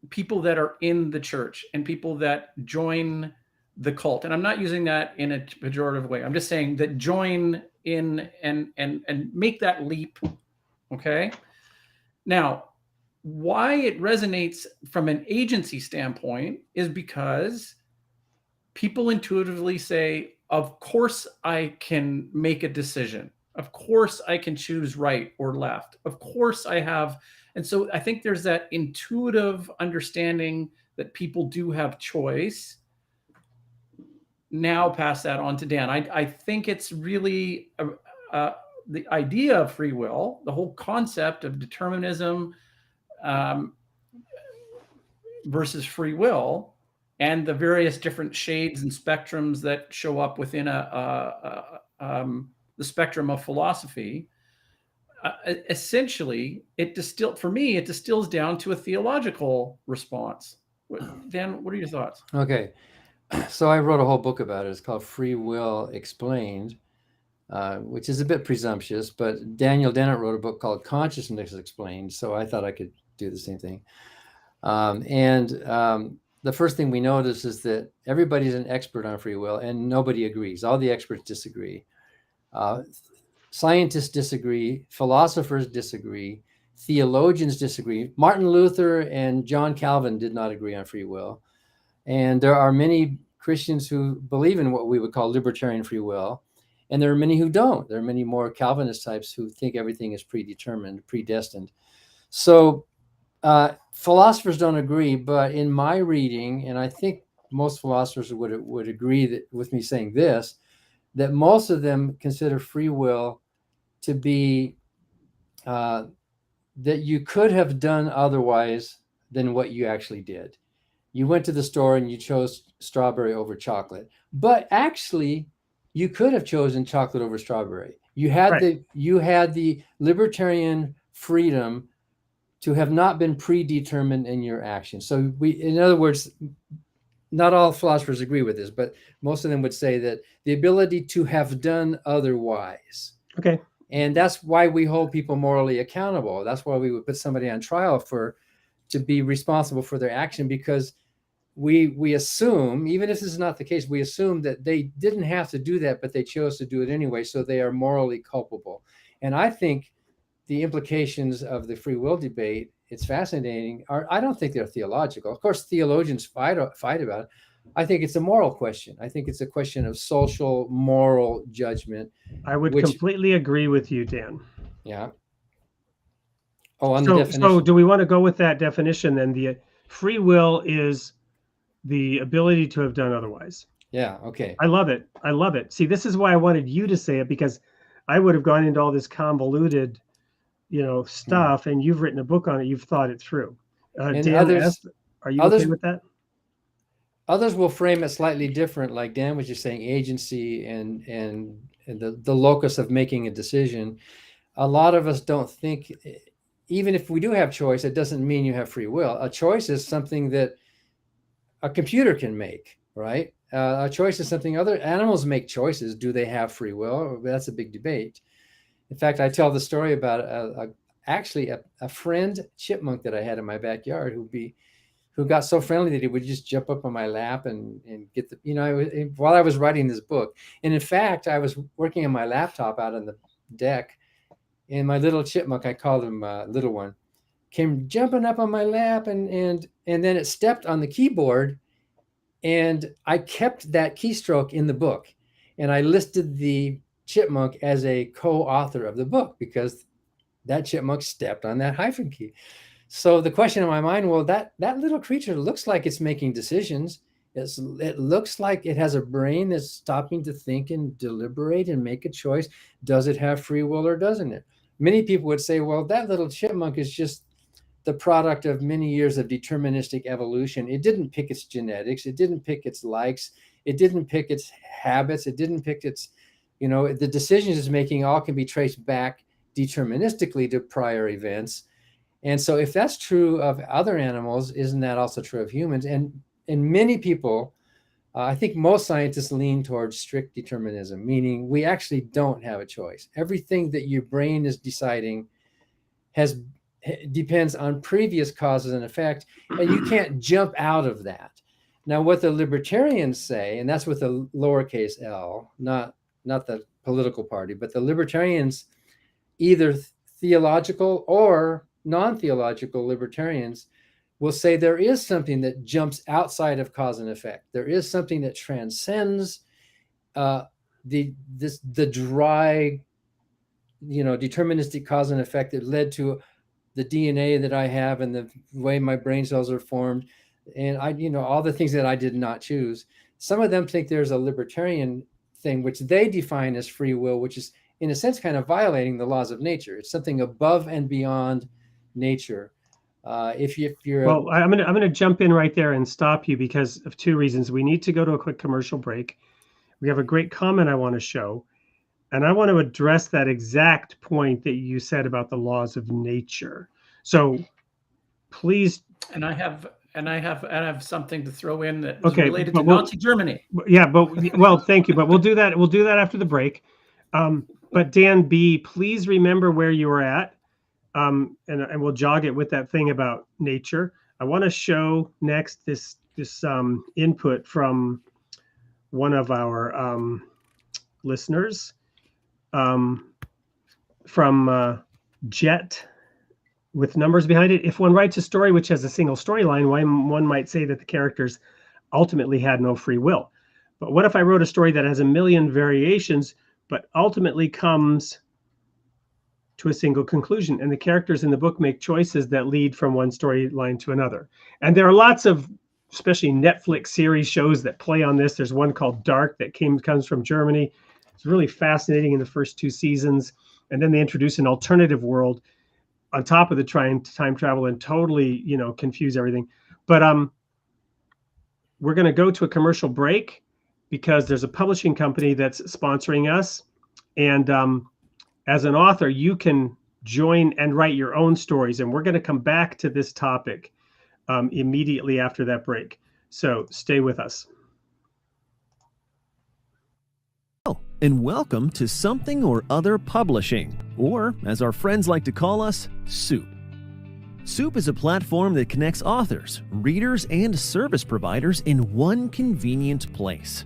people that are in the church and people that join the cult. And I'm not using that in a pejorative way. I'm just saying that join in and make that leap. Okay. Now, why it resonates from an agency standpoint is because people intuitively say, of course I can make a decision. Of course I can choose right or left. Of course I have. And so I think there's that intuitive understanding that people do have choice. Now pass that on to Dan. I think it's really the idea of free will, the whole concept of determinism versus free will, and the various different shades and spectrums that show up within the spectrum of philosophy. Essentially, it distills down to a theological response. Dan, what are your thoughts? Okay. So I wrote a whole book about it. It's called Free Will Explained, which is a bit presumptuous, but Daniel Dennett wrote a book called Consciousness Explained. So I thought I could do the same thing. The first thing we notice is that everybody's an expert on free will and nobody agrees. All the experts disagree. Scientists disagree. Philosophers disagree. Theologians disagree. Martin Luther and John Calvin did not agree on free will. And there are many Christians who believe in what we would call libertarian free will. And there are many who don't. There are many more Calvinist types who think everything is predetermined, predestined. So philosophers don't agree, but in my reading, and I think most philosophers would agree with me saying this, that most of them consider free will to be that you could have done otherwise than what you actually did. You went to the store and you chose strawberry over chocolate, but actually you could have chosen chocolate over strawberry. You had the libertarian freedom to have not been predetermined in your actions. So in other words, not all philosophers agree with this, but most of them would say that the ability to have done otherwise. Okay. And that's why we hold people morally accountable. That's why we would put somebody on trial to be responsible for their action, because we assume, even if this is not the case, we assume that they didn't have to do that, but they chose to do it anyway. So they are morally culpable. And I think the implications of the free will debate, it's fascinating. I don't think they're theological. Of course, theologians fight about it. I think it's a moral question. I think it's a question of social, moral judgment. I would completely agree with you, Dan. Yeah. Oh, on the definition. So do we want to go with that definition then? The free will is the ability to have done otherwise. Yeah. Okay. I love it. I love it. See, this is why I wanted you to say it, because I would have gone into all this convoluted, stuff, and you've written a book on it. You've thought it through. Dan, are you okay with that? Others will frame it slightly different, like Dan was just saying, agency and the locus of making a decision. A lot of us don't think, even if we do have choice, it doesn't mean you have free will. A choice is something that a computer can make, right? A choice is something other animals make choices. Do they have free will? That's a big debate. In fact, I tell the story about actually a friend chipmunk that I had in my backyard who got so friendly that he would just jump up on my lap and get the, while I was writing this book. And in fact, I was working on my laptop out on the deck, and my little chipmunk, I called him Little One, came jumping up on my lap, and then it stepped on the keyboard, and I kept that keystroke in the book, and I listed the chipmunk as a co-author of the book because that chipmunk stepped on that hyphen key. So the question in my mind, well, that little creature looks like it's making decisions. It looks like it has a brain that's stopping to think and deliberate and make a choice. Does it have free will or doesn't it? Many people would say, well, that little chipmunk is just the product of many years of deterministic evolution. It didn't pick its genetics. It didn't pick its likes. It didn't pick its habits. It didn't pick its, the decisions it's making all can be traced back deterministically to prior events. And so if that's true of other animals, isn't that also true of humans? And many people, I think most scientists lean towards strict determinism, meaning we actually don't have a choice. Everything that your brain is deciding depends on previous causes and effect, and you can't jump out of that. Now, what the libertarians say, and that's with a lowercase l, not the political party, but the libertarians, either theological or non-theological libertarians, will say there is something that jumps outside of cause and effect. There is something that transcends the dry, deterministic cause and effect that led to the DNA that I have and the way my brain cells are formed, and all the things that I did not choose. Some of them think there's a libertarian thing, which they define as free will, which is in a sense kind of violating the laws of nature. It's something above and beyond nature. If you're well, I'm gonna jump in right there and stop you because of two reasons. We need to go to a quick commercial break. We have a great comment I want to show, and I want to address that exact point that you said about the laws of nature. So please. And I have something to throw in that is okay, related to Nazi Germany. Yeah, well, thank you, but we'll do that. We'll do that after the break. But Dan B, please remember where you were at, and we'll jog it with that thing about nature. I want to show next this input from one of our listeners, from Jet, with numbers behind it. If one writes a story which has a single storyline, one might say that the characters ultimately had no free will. But what if I wrote a story that has a million variations, but ultimately comes to a single conclusion, and the characters in the book make choices that lead from one storyline to another? And there are lots of, especially Netflix series shows that play on this. There's one called Dark that comes from Germany. It's really fascinating in the first 2 seasons. And then they introduce an alternative world on top of the time travel and totally, confuse everything. But we're going to go to a commercial break because there's a publishing company that's sponsoring us. And as an author, you can join and write your own stories. And we're going to come back to this topic immediately after that break. So stay with us. And welcome to Something or Other Publishing, or as our friends like to call us, Soup. Soup is a platform that connects authors, readers, and service providers in one convenient place.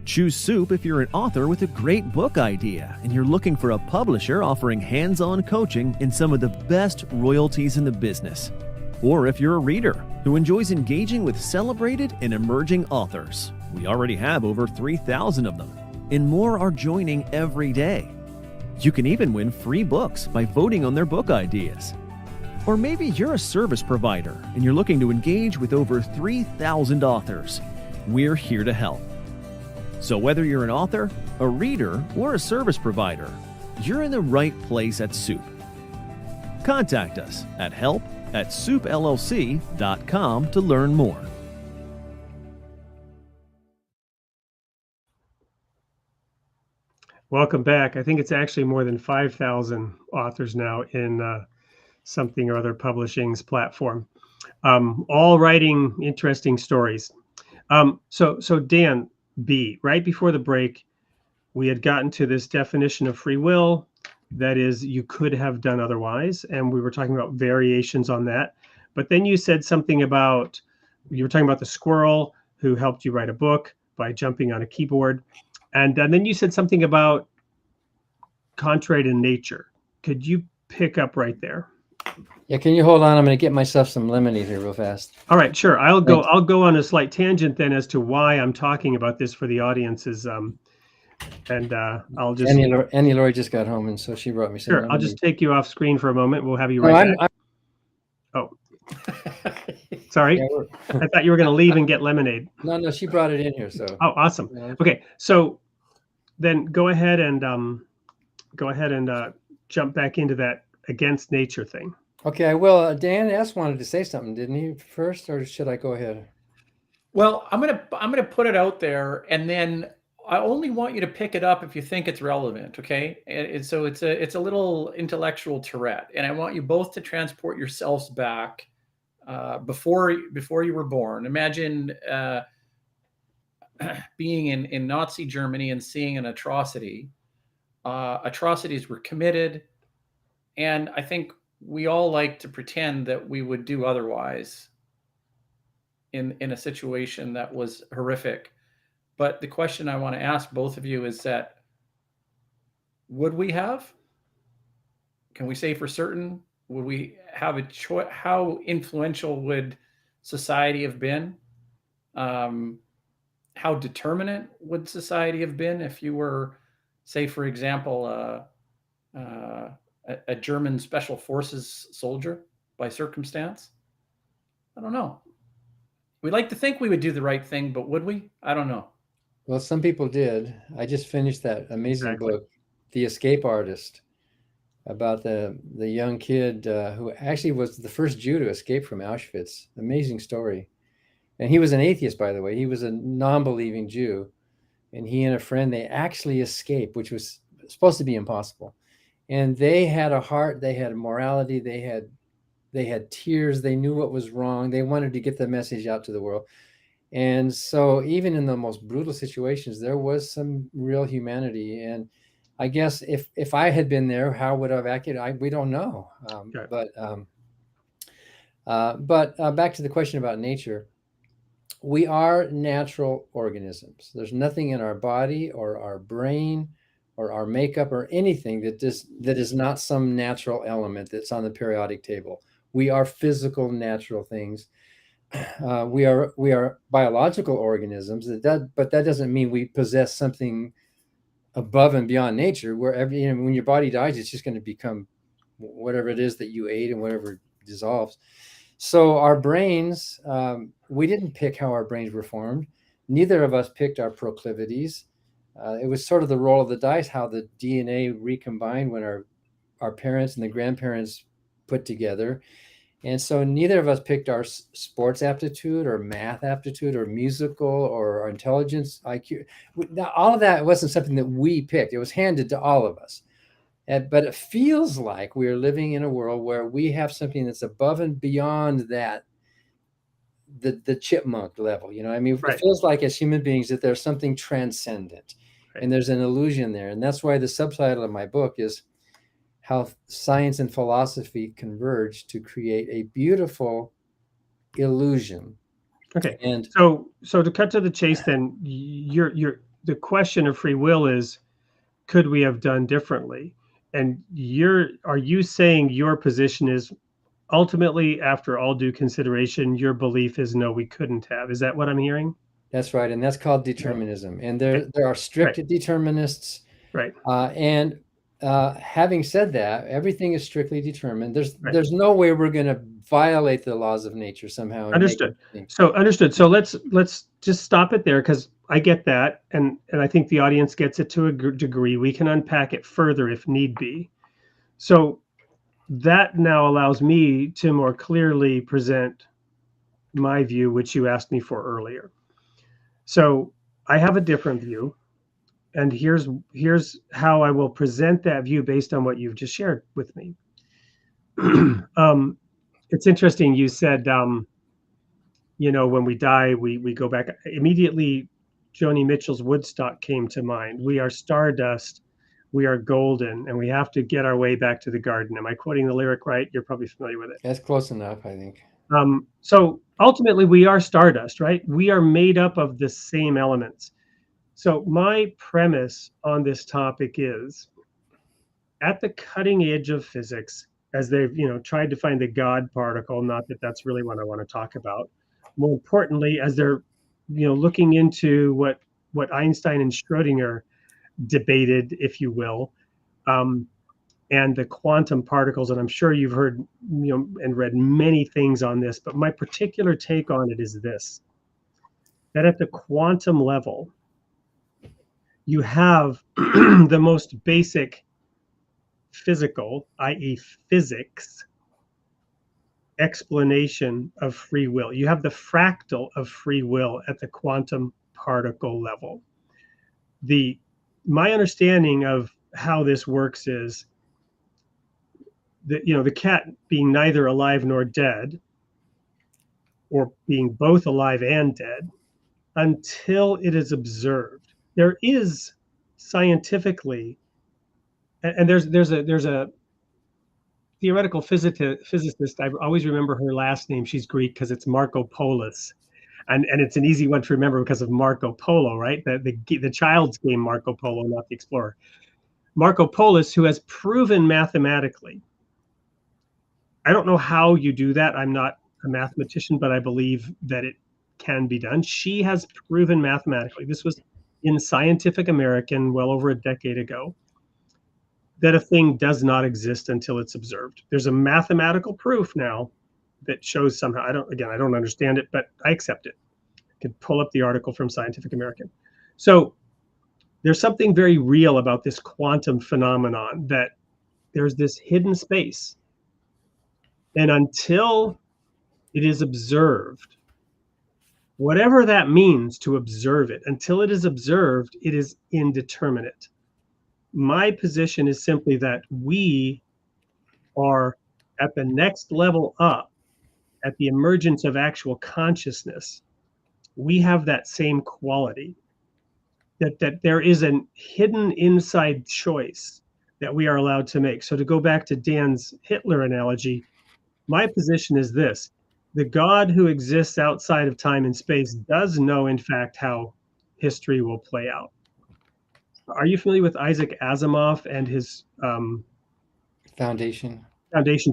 Choose Soup if you're an author with a great book idea and you're looking for a publisher offering hands-on coaching and some of the best royalties in the business. Or if you're a reader who enjoys engaging with celebrated and emerging authors. We already have over 3,000 of them, and more are joining every day. You can even win free books by voting on their book ideas. Or maybe you're a service provider and you're looking to engage with over 3,000 authors. We're here to help. So whether you're an author, a reader, or a service provider, you're in the right place at Soup. Contact us at help@soupllc.com to learn more. Welcome back. I think it's actually more than 5,000 authors now in Something or Other Publishing's platform, all writing interesting stories. So Dan, be. Right before the break, we had gotten to this definition of free will. That is, you could have done otherwise. And we were talking about variations on that. But then you said something about, you were talking about the squirrel who helped you write a book by jumping on a keyboard. And then you said something about contrary to nature. Could you pick up right there? Yeah, can you hold on? I'm going to get myself some lemonade here real fast. All right, sure. I'll Thanks. go on a slight tangent then as to why I'm talking about this for the audiences. And I'll just Annie Laurie just got home, and so she brought me some sure. lemonade. I'll just take you off screen for a moment. We'll have you No, right back. Oh, sorry. Yeah, I thought you were going to leave and get lemonade. no, she brought it in here. So Oh, awesome. Yeah. Okay, so then go ahead and jump back into that against nature thing. Okay, well, Dan S. wanted to say something, didn't he, first, or should I go ahead? Well, I'm gonna put it out there, and then I only want you to pick it up if you think it's relevant, okay? And so it's a little intellectual Tourette, and I want you both to transport yourselves back before you were born. Imagine being in Nazi Germany and seeing an atrocity. Atrocities were committed, and I think we all like to pretend that we would do otherwise in a situation that was horrific. But the question I want to ask both of you is that, would we have? Can we say for certain? Would we have a choice? How influential would society have been? How determinate would society have been if you were, say, for example, a German special forces soldier by circumstance? I don't know. We like to think we would do the right thing, but would we? I don't know. Well, some people did. I just finished that amazing book, The Escape Artist, about the young kid who actually was the first Jew to escape from Auschwitz. Amazing story. And he was an atheist, by the way. He was a non-believing Jew. And he and a friend, they actually escaped, which was supposed to be impossible. And they had a heart, they had a morality, they had tears, they knew what was wrong. They wanted to get the message out to the world. And so even in the most brutal situations, there was some real humanity. And I guess if I had been there, how would I have acted? We don't know. But back to the question about nature. We are natural organisms. There's nothing in our body or our brain or our makeup or anything that is not some natural element that's on the periodic table. We are physical, natural things. We are biological organisms. But that doesn't mean we possess something above and beyond nature. Wherever, when your body dies, it's just going to become whatever it is that you ate and whatever dissolves. So our brains, we didn't pick how our brains were formed. Neither of us picked our proclivities. It was sort of the roll of the dice, how the DNA recombined when our parents and the grandparents put together. And so neither of us picked our sports aptitude or math aptitude or musical or our intelligence, IQ. All of that wasn't something that we picked. It was handed to all of us. But it feels like we're living in a world where we have something that's above and beyond that, the chipmunk level. It feels like as human beings that there's something transcendent, and there's an illusion there. And that's why the subtitle of my book is How Science and Philosophy Converge to Create a Beautiful Illusion. Okay. And so to cut to the chase, then the question of free will is, could we have done differently? And are you saying your position is ultimately, after all due consideration, your belief is no, we couldn't have? Is that what I'm hearing? That's right. And that's called determinism. And there are strict determinists. Right. And having said that, everything is strictly determined. There's no way we're going to violate the laws of nature somehow. Understood. Understood. So let's just stop it there, because I get that, and I think the audience gets it to a degree. We can unpack it further if need be. So that now allows me to more clearly present my view, which you asked me for earlier. So I have a different view, and here's how I will present that view based on what you've just shared with me. It's interesting. You said, when we die, we go back immediately. Joni Mitchell's Woodstock came to mind. We are stardust, we are golden, and we have to get our way back to the garden. Am I quoting the lyric right? You're probably familiar with it. That's close enough, I think. So ultimately, we are stardust, right? We are made up of the same elements. So my premise on this topic is, at the cutting edge of physics, as they've tried to find the God particle, not that that's really what I want to talk about. More importantly, as they're looking into what Einstein and Schrodinger debated, if you will, and the quantum particles, and I'm sure you've heard and read many things on this, but my particular take on it is this: that at the quantum level, you have the most basic physical, i.e. physics, explanation of free will. You have the fractal of free will at the quantum particle level. My understanding of how this works is that the cat being neither alive nor dead, or being both alive and dead, until it is observed. There is scientifically, and there's a theoretical physicist. I always remember her last name. She's Greek because it's Marco Polis, and it's an easy one to remember because of Marco Polo, right? The child's game Marco Polo, not the explorer. Marco Polis, who has proven mathematically. I don't know how you do that. I'm not a mathematician, but I believe that it can be done. She has proven mathematically, this was in Scientific American well over a decade ago, that a thing does not exist until it's observed. There's a mathematical proof now that shows somehow, I don't understand it, but I accept it. I can pull up the article from Scientific American. So there's something very real about this quantum phenomenon, that there's this hidden space. And until it is observed, whatever that means to observe it, until it is observed, it is indeterminate. My position is simply that we are at the next level up, at the emergence of actual consciousness. We have that same quality, that there is a hidden inside choice that we are allowed to make. So to go back to Dan's Hitler analogy, my position is this: the God who exists outside of time and space does know, in fact, how history will play out. Are you familiar with Isaac Asimov and his Foundation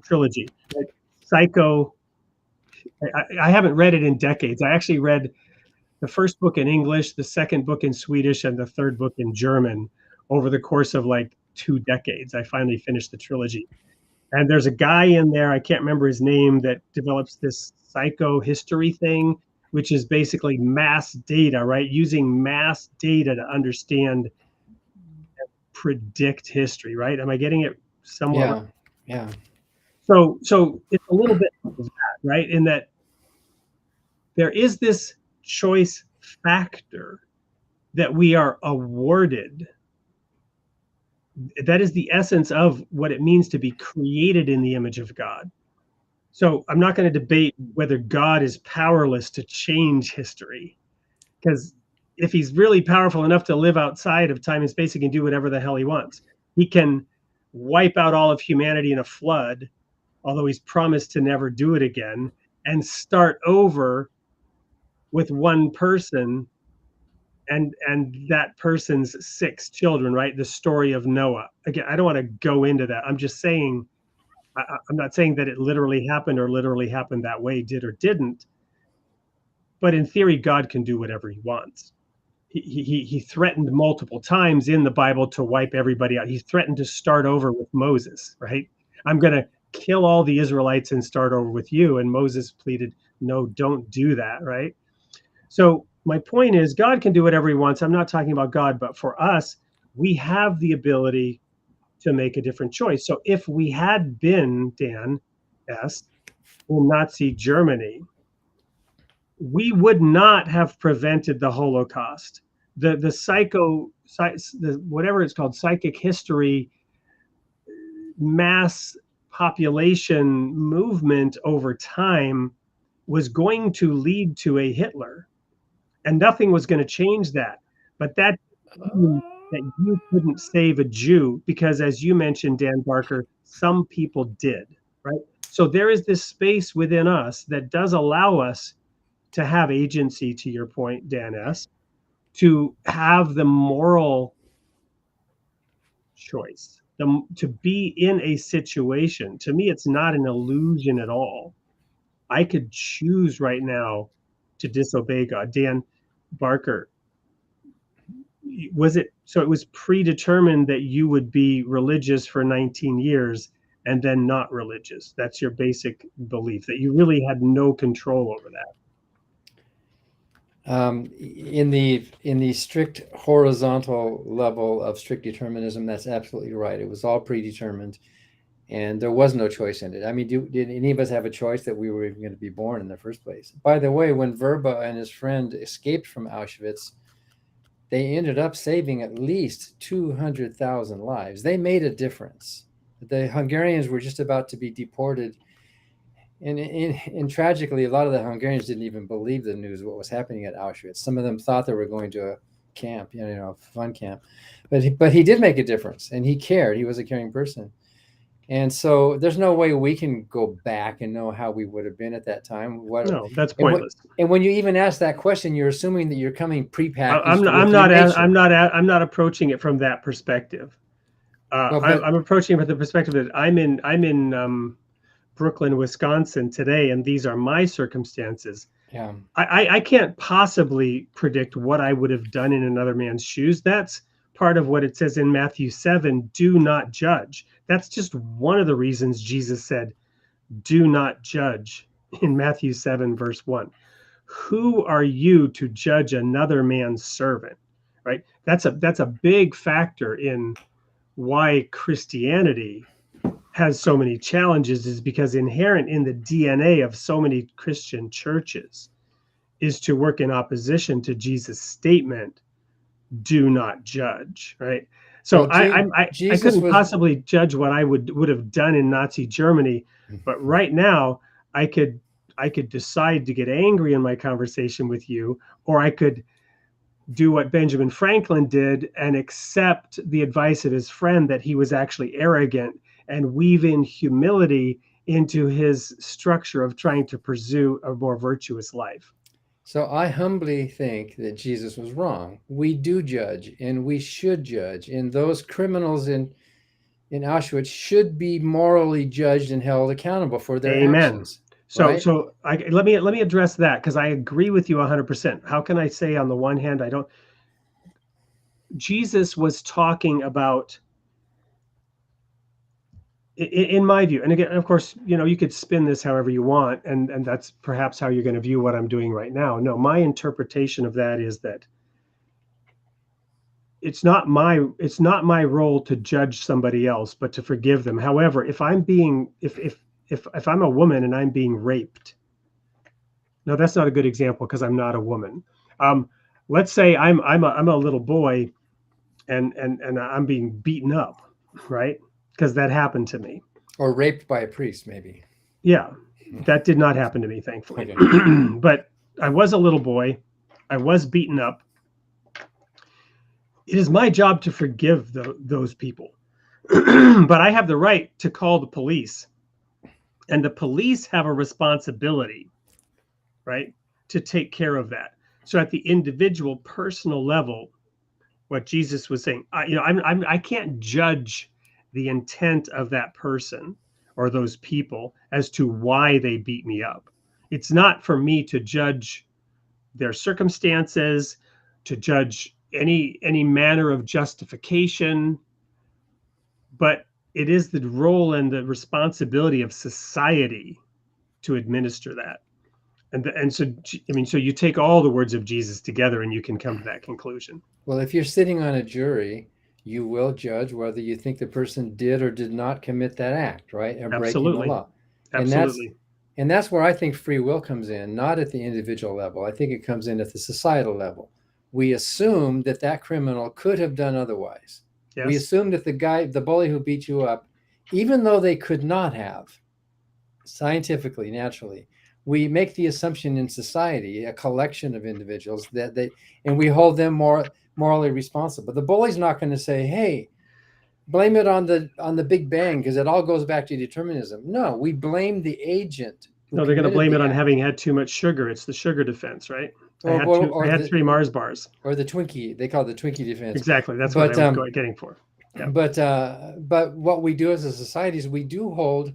trilogy? Like Psycho. I haven't read it in decades. I actually read the first book in English, the second book in Swedish, and the third book in German over the course of like 2 decades. I finally finished the trilogy. And there's a guy in there, I can't remember his name, that develops this psychohistory thing, which is basically mass data, right? Using mass data to understand and predict history, right? Am I getting it somewhat? Yeah. So it's a little bit of that, right? In that there is this choice factor that we are awarded. That is the essence of what it means to be created in the image of God. So I'm not going to debate whether God is powerless to change history, because if he's really powerful enough to live outside of time and space, he can do whatever the hell he wants. He can wipe out all of humanity in a flood, although he's promised to never do it again, and start over with one person and that person's 6 children, right? The story of Noah. Again, I don't want to go into that. I'm just saying, I'm not saying that it literally happened or literally happened that way, did or didn't. But in theory, God can do whatever he wants. He threatened multiple times in the Bible to wipe everybody out. He threatened to start over with Moses, right? I'm going to kill all the Israelites and start over with you. And Moses pleaded, no, don't do that, right? So my point is, God can do whatever he wants. I'm not talking about God, but for us, we have the ability to make a different choice. So if we had been, Dan S., in Nazi Germany, we would not have prevented the Holocaust. The whatever it's called, psychic history, mass population movement over time was going to lead to a Hitler. and nothing was going to change that. But that didn't mean that you couldn't save a Jew, because as you mentioned, Dan Barker, some people did, right? So there is this space within us that does allow us to have agency, to your point, Dan S., to have the moral choice, to be in a situation. To me, it's not an illusion at all. I could choose right now to disobey God. Dan Barker, was it so? It was predetermined that you would be religious for 19 years and then not religious. That's your basic belief, that you really had no control over that. In the strict horizontal level of strict determinism, that's absolutely right. It was all predetermined, and there was no choice in it. I mean, did any of us have a choice that we were even going to be born in the first place? By the way, when Verba and his friend escaped from Auschwitz, they ended up saving at least 200,000 lives. They made a difference. The Hungarians were just about to be deported. And tragically, a lot of the Hungarians didn't even believe the news of what was happening at Auschwitz. Some of them thought they were going to a camp, a fun camp. But he did make a difference, and he cared. He was a caring person. And so there's no way we can go back and know how we would have been at that time. No, that's pointless. And when you even ask that question, you're assuming that you're coming prepackaged. I'm not approaching it from that perspective. I'm approaching it from the perspective that I'm in Brooklyn, Wisconsin today, and these are my circumstances. Yeah. I can't possibly predict what I would have done in another man's shoes. That's part of what it says in Matthew 7, do not judge. That's just one of the reasons Jesus said, do not judge, in Matthew 7, verse 1. Who are you to judge another man's servant, right? That's a big factor in why Christianity has so many challenges, is because inherent in the DNA of so many Christian churches is to work in opposition to Jesus' statement, do not judge, right? So I couldn't possibly judge what I would have done in Nazi Germany, but right now I could decide to get angry in my conversation with you, or I could do what Benjamin Franklin did and accept the advice of his friend that he was actually arrogant, and weave in humility into his structure of trying to pursue a more virtuous life. So I humbly think that Jesus was wrong. We do judge, and we should judge. And those criminals in Auschwitz should be morally judged and held accountable for their actions. So, right? Let me address that, because I agree with you 100%. How can I say on the one hand, Jesus was talking about, in my view, and again, of course, you could spin this however you want, and that's perhaps how you're going to view what I'm doing right now. No, my interpretation of that is that it's not my role to judge somebody else, but to forgive them. However, if I'm a woman and I'm being raped, no, that's not a good example because I'm not a woman. Let's say I'm a little boy, and I'm being beaten up, right? Because that happened to me. Or raped by a priest, maybe. Yeah, that did not happen to me, thankfully. Okay. But I was a little boy. I was beaten up. It is my job to forgive those people. But I have the right to call the police. And the police have a responsibility, right, to take care of that. So at the individual, personal level, what Jesus was saying, I can't judge the intent of that person or those people as to why they beat me up. It's not for me to judge their circumstances, to judge any manner of justification, but it is the role and the responsibility of society to administer that. And so you take all the words of Jesus together and you can come to that conclusion. Well, if you're sitting on a jury, you will judge whether you think the person did or did not commit that act, right? Or breaking the law. Absolutely. And that's where I think free will comes in, not at the individual level. I think it comes in at the societal level. We assume that criminal could have done otherwise. Yes. We assume that the bully who beat you up, even though they could not have, scientifically, naturally, we make the assumption in society, a collection of individuals, and we hold them morally responsible. The bully's not going to say, hey, blame it on the Big Bang because it all goes back to determinism. No, we blame the agent. No, they're going to blame it on having had too much sugar. It's the sugar defense, right? I had 3 Mars bars. Or the Twinkie. They call it the Twinkie defense. Exactly. That's what I was getting for. Yeah. But what we do as a society is we do hold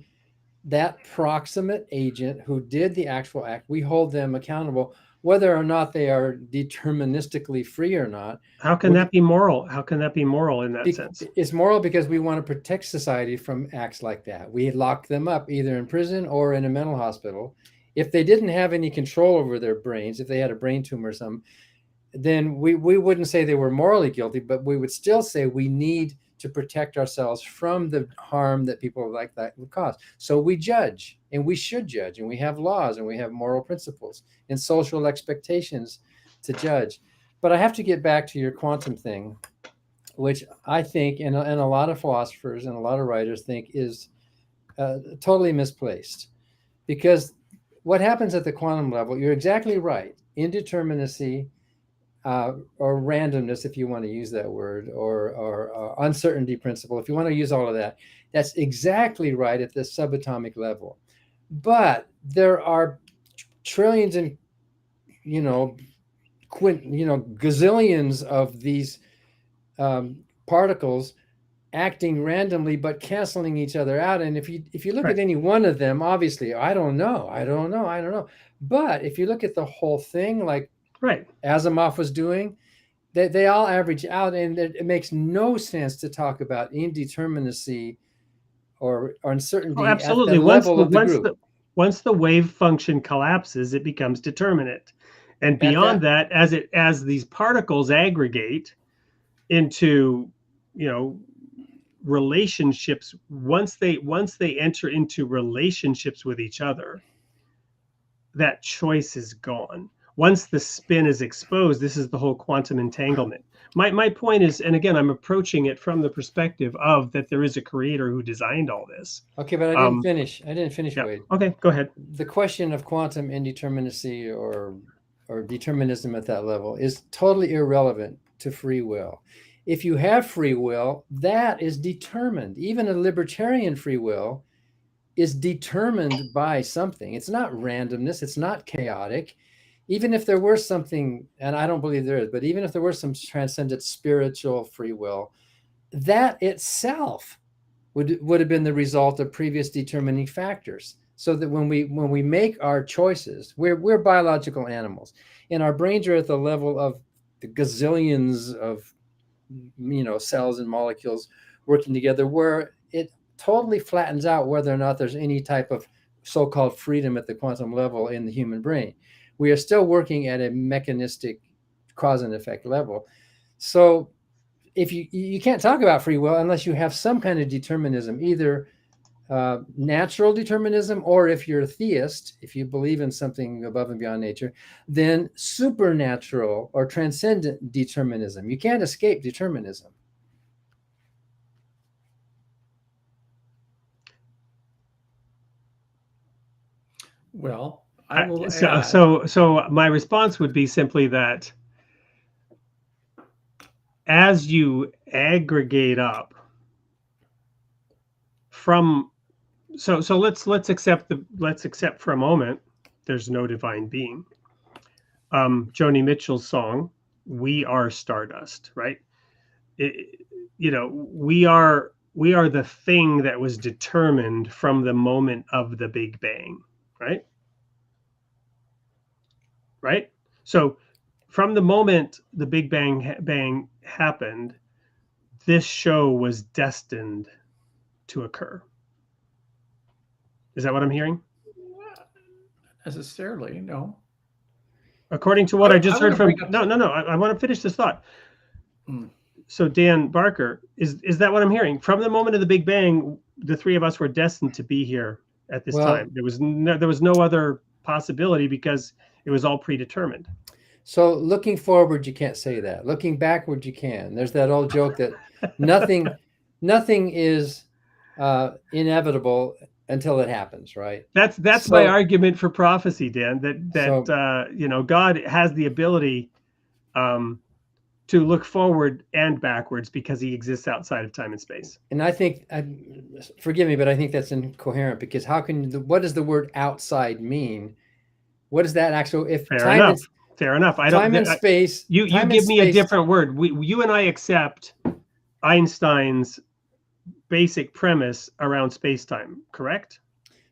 that proximate agent who did the actual act. We hold them accountable, whether or not they are deterministically free or not. How can that be moral? How can that be moral in that sense? It's moral because we want to protect society from acts like that. We lock them up either in prison or in a mental hospital. If they didn't have any control over their brains, if they had a brain tumor or something, then we wouldn't say they were morally guilty, but we would still say we need to protect ourselves from the harm that people like that would cause. So we judge, and we should judge, and we have laws, and we have moral principles and social expectations to judge. But I have to get back to your quantum thing, which I think, and a lot of philosophers and a lot of writers think is totally misplaced. Because what happens at the quantum level, you're exactly right, indeterminacy, or randomness, if you want to use that word, or uncertainty principle, if you want to use all of that, that's exactly right at the subatomic level. But there are trillions and gazillions of these particles acting randomly but canceling each other out. And if you look at any one of them, obviously, I don't know. But if you look at the whole thing, like Asimov was doing, they all average out, and it makes no sense to talk about indeterminacy or uncertainty. Oh, absolutely. At the level of the group. Once the wave function collapses, it becomes determinate. And beyond that, as these particles aggregate into, relationships, once they enter into relationships with each other, that choice is gone. Once the spin is exposed, this is the whole quantum entanglement. My point is, and again, I'm approaching it from the perspective of that there is a creator who designed all this. Okay, but I didn't finish. Wade. Okay, go ahead. The question of quantum indeterminacy or determinism at that level is totally irrelevant to free will. If you have free will, that is determined. Even a libertarian free will is determined by something. It's not randomness. It's not chaotic. Even if there were something, and I don't believe there is, but even if there were some transcendent spiritual free will, that itself would have been the result of previous determining factors. So that when we make our choices, we're biological animals, and our brains are at the level of the gazillions of cells and molecules working together, where it totally flattens out whether or not there's any type of so-called freedom at the quantum level in the human brain. We are still working at a mechanistic cause and effect level. So if you can't talk about free will unless you have some kind of determinism, either natural determinism, or if you're a theist, if you believe in something above and beyond nature, then supernatural or transcendent determinism. You can't escape determinism. Well, I will so my response would be simply that as you aggregate up from so let's accept for a moment there's no divine being. Joni Mitchell's song, "We Are Stardust," right? We are the thing that was determined from the moment of the Big Bang, right? Right? So from the moment the Big Bang happened, this show was destined to occur. Is that what I'm hearing? Not necessarily, no. According to what I just heard from... No. I want to finish this thought. So Dan Barker, is that what I'm hearing? From the moment of the Big Bang, the three of us were destined to be here at this time. There was no other possibility because it was all predetermined. So looking forward, you can't say that. Looking backward, you can. There's that old joke that nothing is inevitable until it happens, right? That's my argument for prophecy, Dan. That God has the ability to look forward and backwards because he exists outside of time and space. And I think, forgive me, but I think that's incoherent, because how can what does the word outside mean? What is that actual? If Fair enough. I don't. Time and space. You give me a different word. You and I accept Einstein's basic premise around space-time, correct?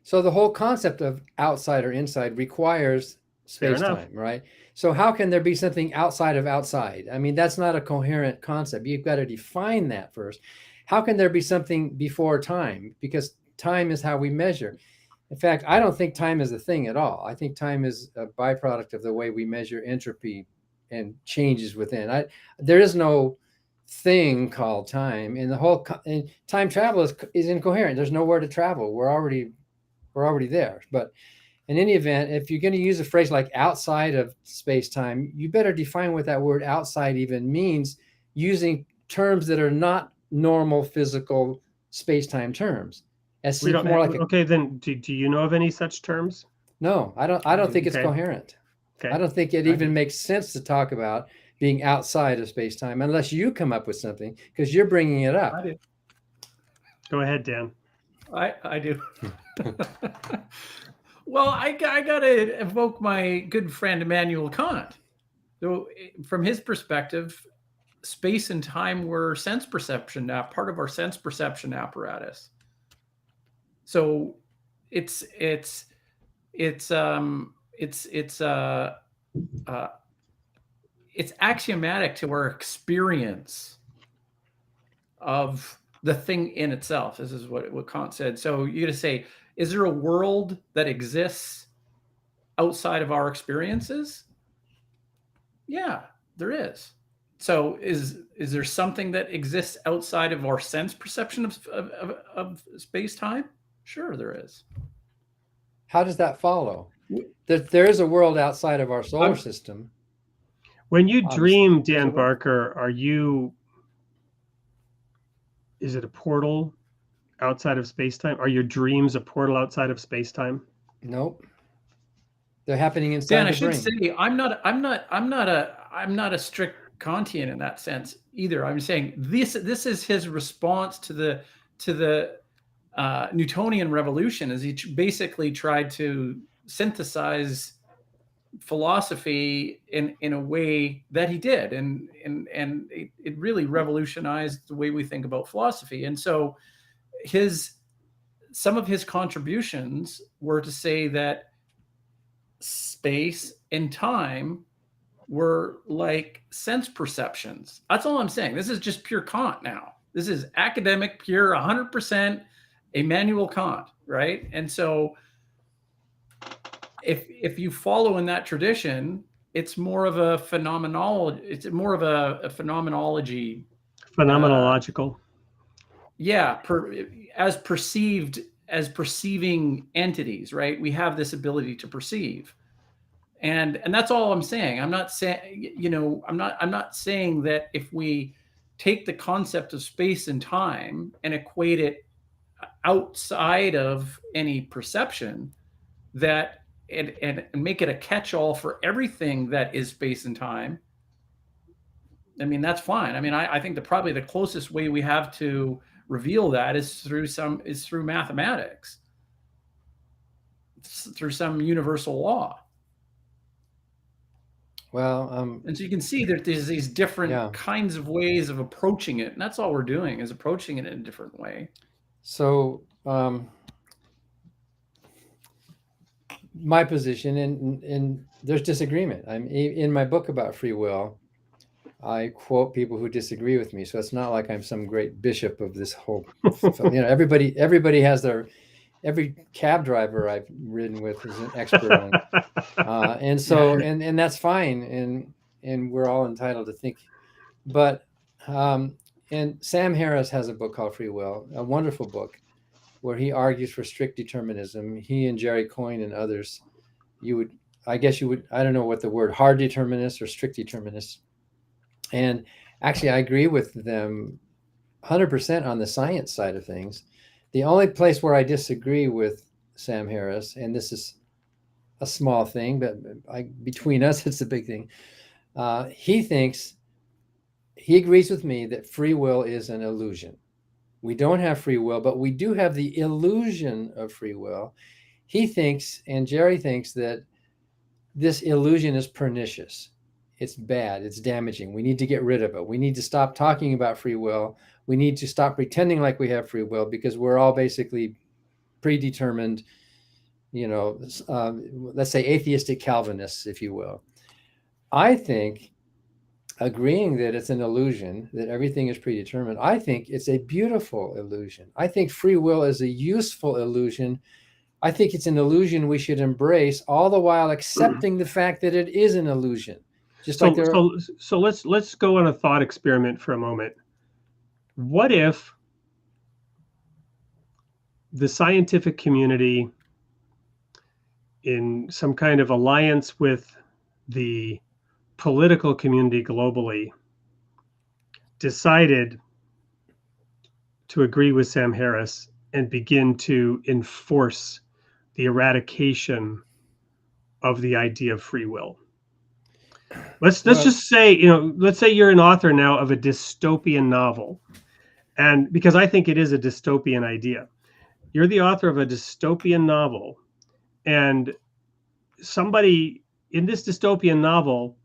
So the whole concept of outside or inside requires space-time, right? So how can there be something outside of outside? I mean, that's not a coherent concept. You've got to define that first. How can there be something before time? Because time is how we measure. In fact, I don't think time is a thing at all. I think time is a byproduct of the way we measure entropy and changes within. There is no thing called time, and the whole time travel is incoherent. There's nowhere to travel. We're already there. But in any event, if you're going to use a phrase like outside of space-time, you better define what that word outside even means, using terms that are not normal physical space-time terms. Okay, then do you know of any such terms? No, I don't think it's coherent. Okay. I don't think it even makes sense to talk about being outside of space-time unless you come up with something, because you're bringing it up. I do. Go ahead, Dan. I do. Well, I got to evoke my good friend Immanuel Kant. So from his perspective, space and time were sense perception, part of our sense perception apparatus. So it's axiomatic to our experience of the thing in itself. This is what Kant said. So you got to say, is there a world that exists outside of our experiences? Yeah, there is. So is there something that exists outside of our sense perception of space-time? Sure, there is. How does that follow? There is a world outside of our solar system. When you dream, Dan Barker, is it a portal outside of space-time? Are your dreams a portal outside of space-time? Nope. They're happening inside Dan, the brain. I should say I'm not a strict Kantian in that sense either. I'm saying this is his response to the Newtonian revolution, as he basically tried to synthesize philosophy in a way that he did, and it really revolutionized the way we think about philosophy. And so some of his contributions were to say that space and time were like sense perceptions. That's all I'm saying. This is just pure Kant now. This is academic, pure 100% Immanuel Kant, right? And so if you follow in that tradition, it's more of a phenomenology. It's more of a phenomenology. Phenomenological. As perceiving entities, right? We have this ability to perceive. And that's all I'm saying. I'm not saying, I'm not saying that if we take the concept of space and time and equate it outside of any perception, that and make it a catch-all for everything that is space and time, I mean, that's fine. I mean, I think probably the closest way we have to reveal that is through mathematics, through some universal law. Well, and so you can see that there's these different kinds of ways of approaching it, and that's all we're doing, is approaching it in a different way. So my position, and there's disagreement. I'm in my book about free will, I quote people who disagree with me. So it's not like I'm some great bishop of this whole, everybody has every cab driver I've ridden with is an expert on it. And so, and that's fine. And we're all entitled to think, but, and Sam Harris has a book called Free Will, a wonderful book where he argues for strict determinism. He and Jerry Coyne and others, I don't know what the word, hard determinist or strict determinist. And actually I agree with them 100% on the science side of things. The only place where I disagree with Sam Harris, and this is a small thing, but between us, it's a big thing. He agrees with me that free will is an illusion. We don't have free will, but we do have the illusion of free will. He thinks, and Jerry thinks, that this illusion is pernicious. It's bad. It's damaging. We need to get rid of it. We need to stop talking about free will. We need to stop pretending like we have free will, because we're all basically predetermined, let's say atheistic Calvinists, if you will. I think, agreeing that it's an illusion, that everything is predetermined, I think it's a beautiful illusion. I think free will is a useful illusion. I think it's an illusion we should embrace, all the while accepting the fact that it is an illusion. So let's go on a thought experiment for a moment. What if the scientific community, in some kind of alliance with the political community globally, decided to agree with Sam Harris and begin to enforce the eradication of the idea of free will? Let's just say, let's say you're an author now of a dystopian novel, and because I think it is a dystopian idea, you're the author of a dystopian novel, and somebody in this dystopian novel,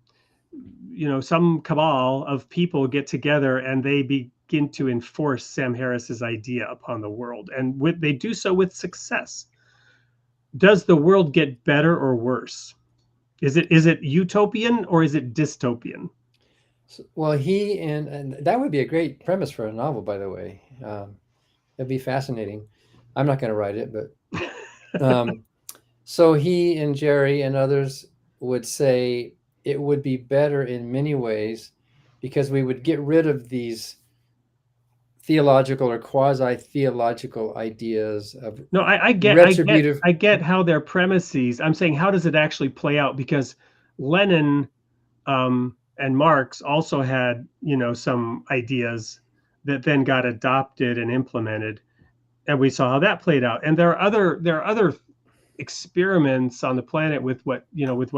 some cabal of people get together and they begin to enforce Sam Harris's idea upon the world, and they do so with success. Does the world get better or worse? Is it utopian or is it dystopian? Well, and that would be a great premise for a novel, by the way. It'd be fascinating. I'm not going to write it, but so he and Jerry and others would say it would be better in many ways, because we would get rid of these theological or quasi-theological ideas of I get how they're premises. I'm saying, how does it actually play out? Because Lenin and Marx also had some ideas that then got adopted and implemented, and we saw how that played out. And there are other experiments on the planet with what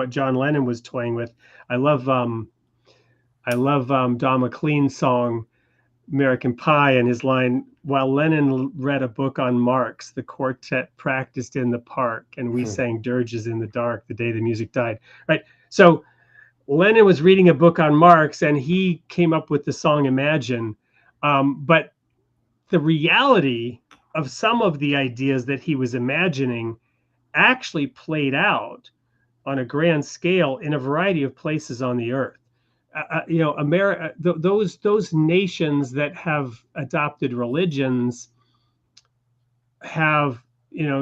John Lennon was toying with. I love Don McLean's song American Pie, and his line, "While Lenin read a book on Marx, the quartet practiced in the park, and we sang dirges in the dark the day the music died." Right? So Lenin was reading a book on Marx, and he came up with the song Imagine. But the reality of some of the ideas that he was imagining actually played out on a grand scale in a variety of places on the earth. America, those nations that have adopted religions have,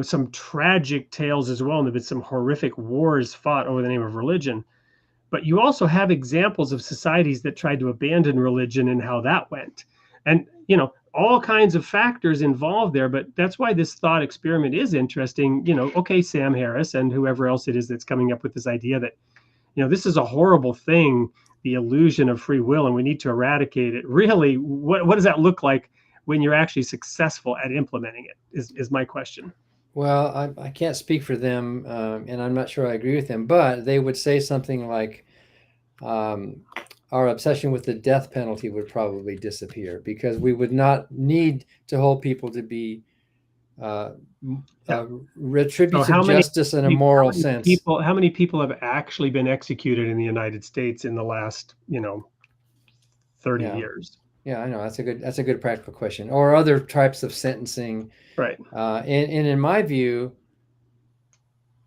some tragic tales as well. And there have been some horrific wars fought over the name of religion. But you also have examples of societies that tried to abandon religion and how that went. And, all kinds of factors involved there. But that's why this thought experiment is interesting. Okay, Sam Harris and whoever else it is that's coming up with this idea that, this is a horrible thing, the illusion of free will, and we need to eradicate it. Really, what does that look like when you're actually successful at implementing it, is my question. Well, I can't speak for them, and I'm not sure I agree with them, but they would say something like, our obsession with the death penalty would probably disappear, because we would not need to hold people to be retributive justice in a moral sense. How many people have actually been executed in the United States in the last 30 years? Yeah, I know, that's a good practical question. Or other types of sentencing, right? And in my view,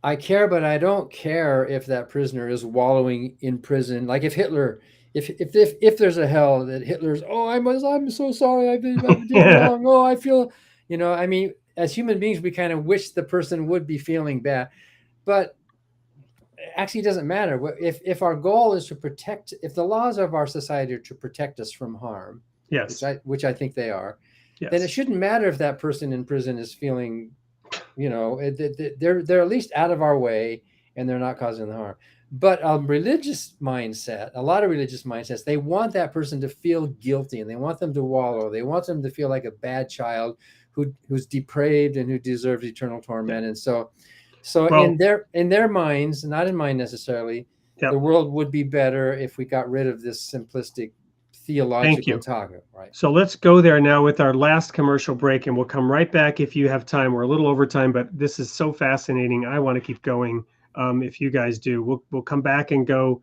I care, but I don't care if that prisoner is wallowing in prison. Like if Hitler, if there's a hell that Hitler's, I'm so sorry, I did wrong. Oh, I feel, I mean, as human beings, we kind of wish the person would be feeling bad, but actually it doesn't matter. If our goal is to protect, if the laws of our society are to protect us from harm, yes, which I think they are, yes, then it shouldn't matter if that person in prison is feeling, they're at least out of our way and they're not causing the harm. But a lot of religious mindsets, they want that person to feel guilty, and they want them to wallow. They want them to feel like a bad child who's depraved and who deserves eternal torment. And so Well, in their minds, not in mine necessarily, the world would be better if we got rid of this simplistic theological talk, right? So let's go there now with our last commercial break, and we'll come right back if you have time. We're a little over time, but this is so fascinating. I want to keep going. If you guys do, we'll come back and go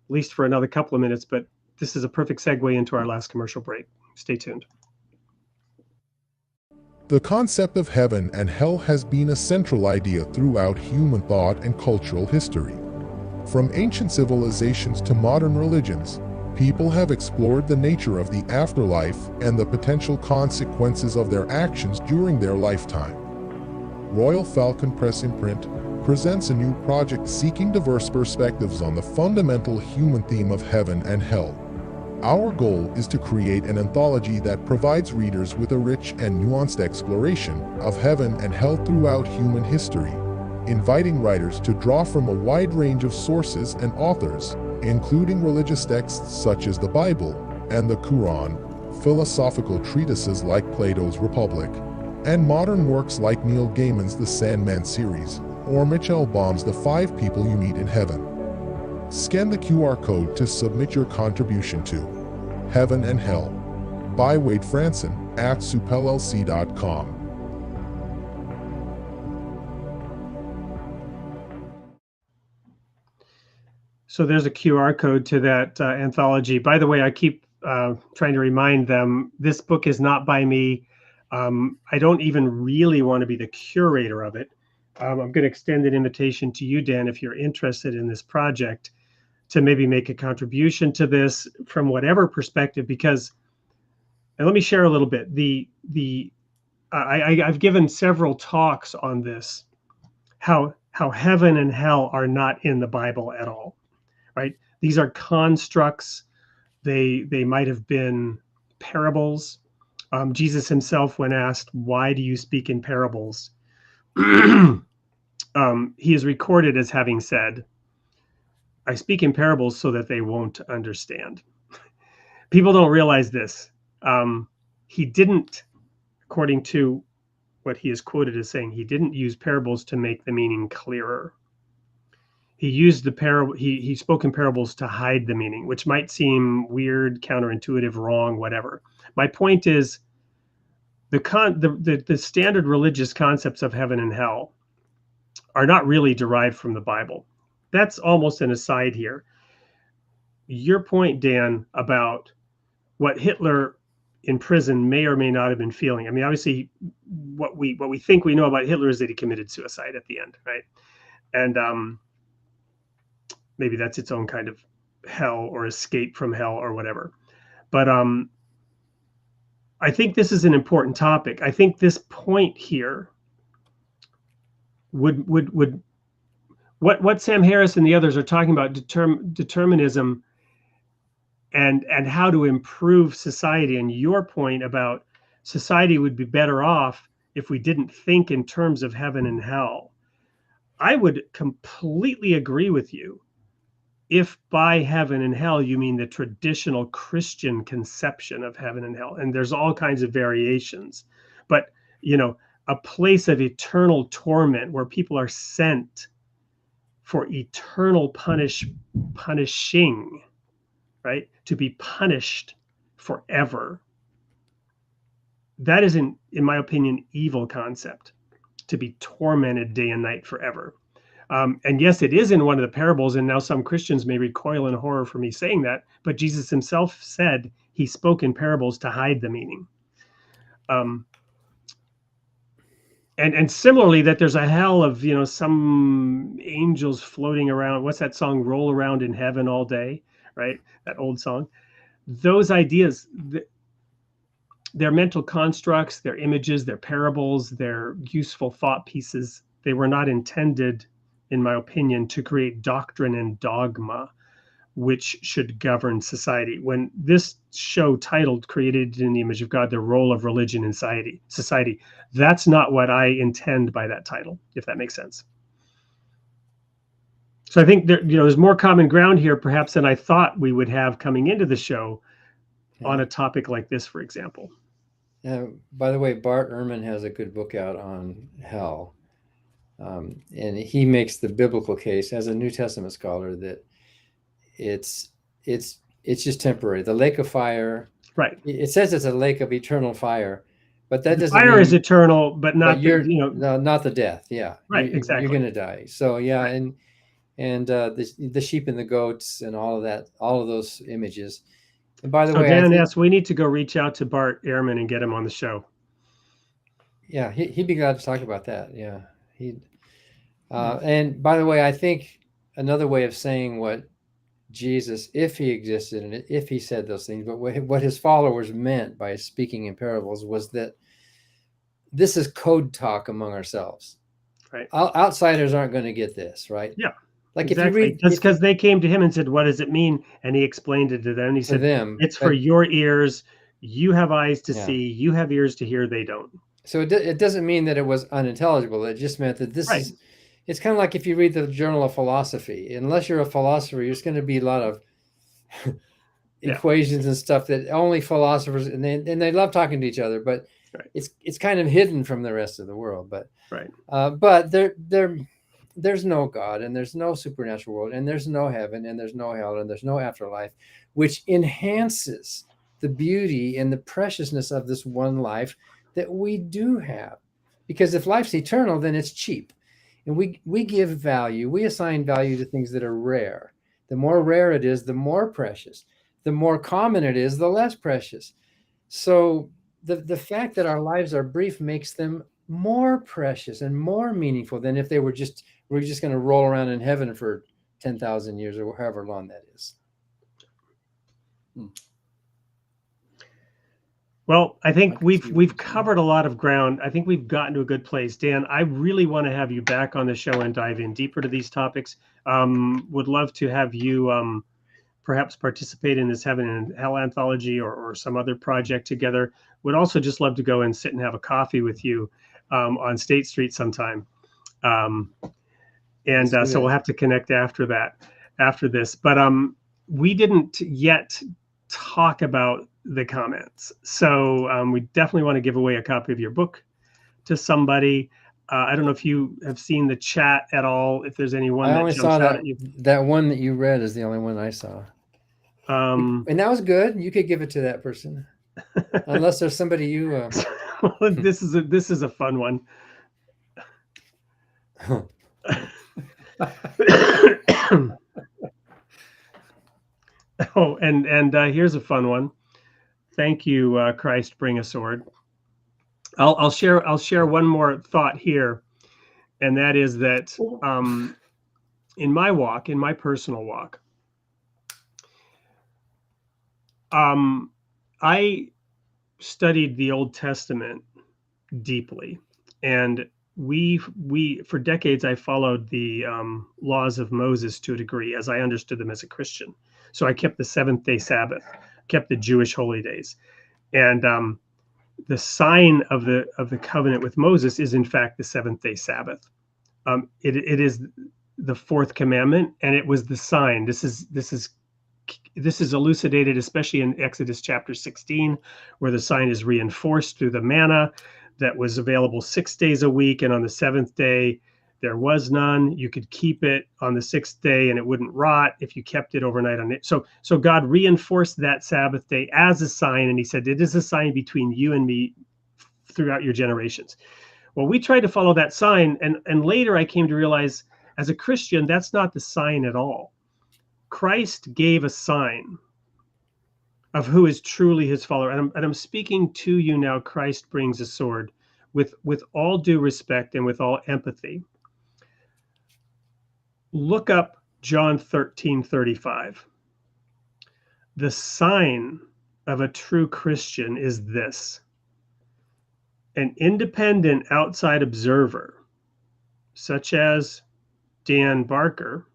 at least for another couple of minutes, but this is a perfect segue into our last commercial break. Stay tuned. The concept of heaven and hell has been a central idea throughout human thought and cultural history. From ancient civilizations to modern religions, people have explored the nature of the afterlife and the potential consequences of their actions during their lifetime. Royal Falcon Press Imprint presents a new project seeking diverse perspectives on the fundamental human theme of heaven and hell. Our goal is to create an anthology that provides readers with a rich and nuanced exploration of heaven and hell throughout human history, inviting writers to draw from a wide range of sources and authors, including religious texts such as the Bible and the Quran, philosophical treatises like Plato's Republic, and modern works like Neil Gaiman's The Sandman series, or Mitchell Baum's The 5 People You Meet in Heaven. Scan the QR code to submit your contribution to Heaven and Hell by Wade Fransson at supellc.com. So there's a QR code to that anthology. By the way, I keep trying to remind them, this book is not by me. I don't even really want to be the curator of it. I'm going to extend an invitation to you, Dan, if you're interested in this project, to maybe make a contribution to this from whatever perspective, because, and let me share a little bit. I've given several talks on this, how heaven and hell are not in the Bible at all, right? These are constructs. They might have been parables. Jesus himself, when asked, "Why do you speak in parables?" He is recorded as having said, "I speak in parables so that they won't understand." People don't realize this. He didn't, according to what he is quoted as saying, he didn't use parables to make the meaning clearer. He used the parable. He spoke in parables to hide the meaning, which might seem weird, counterintuitive, wrong, whatever. My point is, the standard religious concepts of heaven and hell are not really derived from the Bible. That's almost an aside here. Your point, Dan, about what Hitler in prison may or may not have been feeling. I mean, obviously, what we think we know about Hitler is that he committed suicide at the end, right? And maybe that's its own kind of hell or escape from hell or whatever. But I think this is an important topic. I think this point here would what Sam Harris and the others are talking about, determinism and how to improve society, and your point about society would be better off if we didn't think in terms of heaven and hell. I would completely agree with you if by heaven and hell you mean the traditional Christian conception of heaven and hell, and there's all kinds of variations, but a place of eternal torment where people are sent for eternal punishing, right? To be punished forever. That is, in my opinion, evil concept, to be tormented day and night forever. And yes, it is in one of the parables, and now some Christians may recoil in horror for me saying that, but Jesus himself said he spoke in parables to hide the meaning. And similarly, that there's a hell of, some angels floating around. What's that song? Roll Around in Heaven All Day, right? That old song. Those ideas, they're mental constructs, they're images, they're parables, they're useful thought pieces. They were not intended, in my opinion, to create doctrine and dogma which should govern society. When this show titled Created in the Image of God, the Role of Religion in Society, that's not what I intend by that title, if that makes sense. So I think there's more common ground here perhaps than I thought we would have coming into the show on a topic like this, for example. by the way, Bart Ehrman has a good book out on hell. And he makes the biblical case as a New Testament scholar that it's just temporary. The lake of fire, Right. It says it's a lake of eternal fire, but that doesn't fire mean is eternal, but not not the death. Yeah, right. Exactly. You're going to die. So yeah, right. and the sheep and the goats and all of that, all of those images. And by the way, Dan asks, we need to go reach out to Bart Ehrman and get him on the show. Yeah, he'd be glad to talk about that. Yeah, and by the way, I think another way of saying what Jesus, if he existed and if he said those things, but what his followers meant by speaking in parables was that this is code talk among ourselves. Right. Outsiders aren't going to get this, right? Yeah. Like exactly. if you read, just because they came to him and said, "What does it mean?" and he explained it to them. He said, "It's for your ears. You have eyes to see. You have ears to hear. They don't." So it doesn't mean that it was unintelligible. It just meant that this is. It's kind of like if you read the Journal of Philosophy. Unless you're a philosopher, there's going to be a lot of equations and stuff that only philosophers and they love talking to each other, but it's kind of hidden from the rest of the world. But but there's no God and there's no supernatural world and there's no heaven and there's no hell and there's no afterlife, which enhances the beauty and the preciousness of this one life that we do have. Because if life's eternal, then it's cheap. And we give value, we assign value to things that are rare. The more rare it is, the more precious. The more common it is, the less precious. So the fact that our lives are brief makes them more precious and more meaningful than if we're just going to roll around in heaven for 10,000 years or however long that is. Well, I think we've covered a lot of ground. I think we've gotten to a good place. Dan, I really want to have you back on the show and dive in deeper to these topics. Would love to have you perhaps participate in this Heaven and Hell anthology or some other project together. Would also just love to go and sit and have a coffee with you on State Street sometime. So we'll have to connect after this. But we didn't yet talk about the comments. So we definitely want to give away a copy of your book to somebody. I don't know if you have seen the chat at all, if there's anyone that jumps out at you. That one that you read is the only one I saw. And that was good. You could give it to that person. Unless there's somebody you well, this is a fun one. Oh, and here's a fun one. Thank you, Christ, bring a sword. I'll share one more thought here, and that is that in my personal walk, I studied the Old Testament deeply, and we for decades I followed the laws of Moses to a degree as I understood them as a Christian. So I kept the seventh-day Sabbath, kept the Jewish holy days, and the sign of the covenant with Moses is in fact the seventh-day Sabbath. It is the fourth commandment, and it was the sign. This is elucidated especially in Exodus chapter 16, where the sign is reinforced through the manna that was available 6 days a week, and on the seventh day there was none. You could keep it on the sixth day and it wouldn't rot if you kept it overnight on it. So God reinforced that Sabbath day as a sign, and he said, it is a sign between you and me throughout your generations. Well, we tried to follow that sign, and later I came to realize as a Christian, that's not the sign at all. Christ gave a sign of who is truly his follower. And I'm speaking to you now. Christ brings a sword with all due respect and with all empathy. Look up John 13:35. The sign of a true Christian is this: an independent outside observer, such as Dan Barker,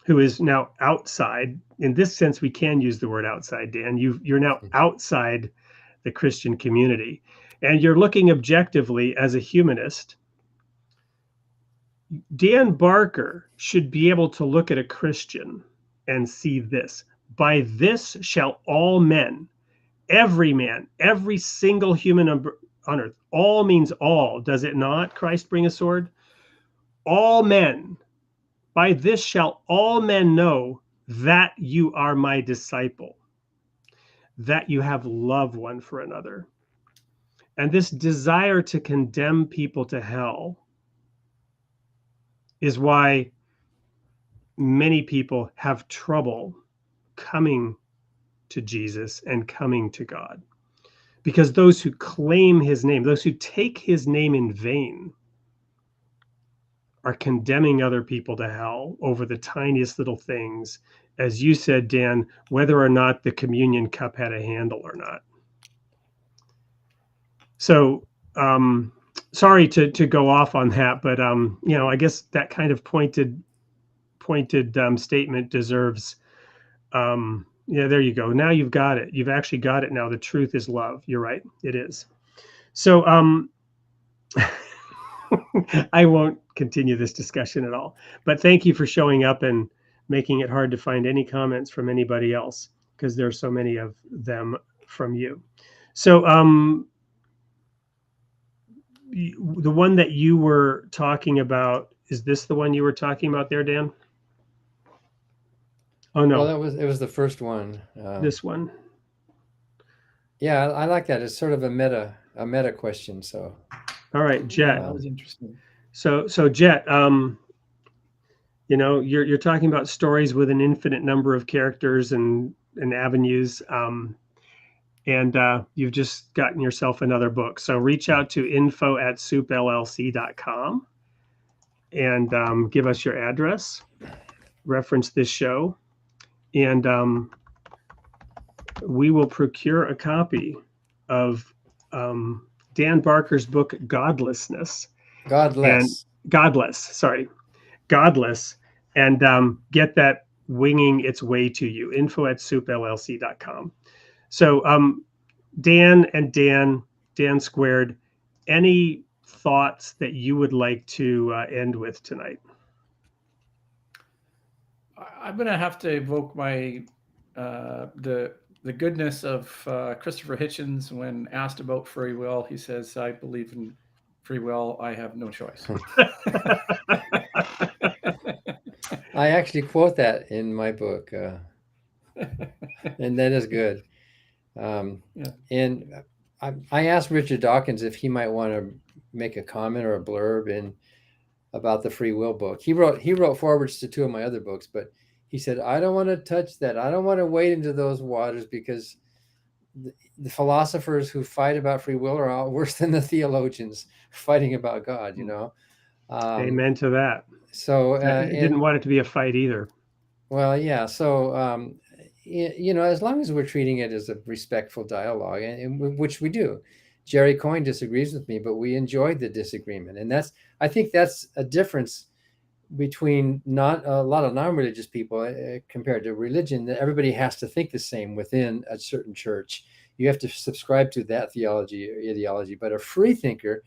who is now outside. In this sense, we can use the word outside, Dan. You're now outside the Christian community, and you're looking objectively as a humanist. Dan Barker should be able to look at a Christian and see this: by this shall all men Every man, every single human on earth. All means all, does it not? Christ bring a sword? All men, by this shall all men know that you are my disciple, that you have love one for another. And this desire to condemn people to hell is why many people have trouble coming to Jesus and coming to God. Because those who claim his name, those who take his name in vain, are condemning other people to hell over the tiniest little things. As you said, Dan, whether or not the communion cup had a handle or not. So, sorry to go off on that, but I guess that kind of pointed statement deserves. There you go. Now you've got it. You've actually got it now. The truth is love. You're right. It is. So, I won't continue this discussion at all. But thank you for showing up and making it hard to find any comments from anybody else, because there are so many of them from you. So, the one that you were talking about, is this the one you were talking about there, Dan? Oh no, Well, it was the first one. This one. Yeah, I like that. It's sort of a meta question. So, all right, Jet. That was interesting. So Jet, you're talking about stories with an infinite number of characters and avenues, and you've just gotten yourself another book. So reach out to info@soupllc.com and give us your address, reference this show, and we will procure a copy of Dan Barker's book, Godless, and get that winging its way to you. info@soupllc.com. So Dan Squared, any thoughts that you would like to end with tonight? I'm going to have to evoke my the goodness of Christopher Hitchens when asked about free will. He says, "I believe in free will. I have no choice." I actually quote that in my book, and that is good. And I asked Richard Dawkins if he might want to make a comment or a blurb about the free will book. He wrote forwards to two of my other books, but he said, I don't want to touch that. I don't want to wade into those waters, because the philosophers who fight about free will are all worse than the theologians fighting about God, Amen to that. So he didn't want it to be a fight either. Well, yeah. So, as long as we're treating it as a respectful dialogue, and which we do. Jerry Coyne disagrees with me, but we enjoyed the disagreement. And I think that's a difference between not a lot of non-religious people compared to religion, that everybody has to think the same within a certain church. You have to subscribe to that theology or ideology, but a free thinker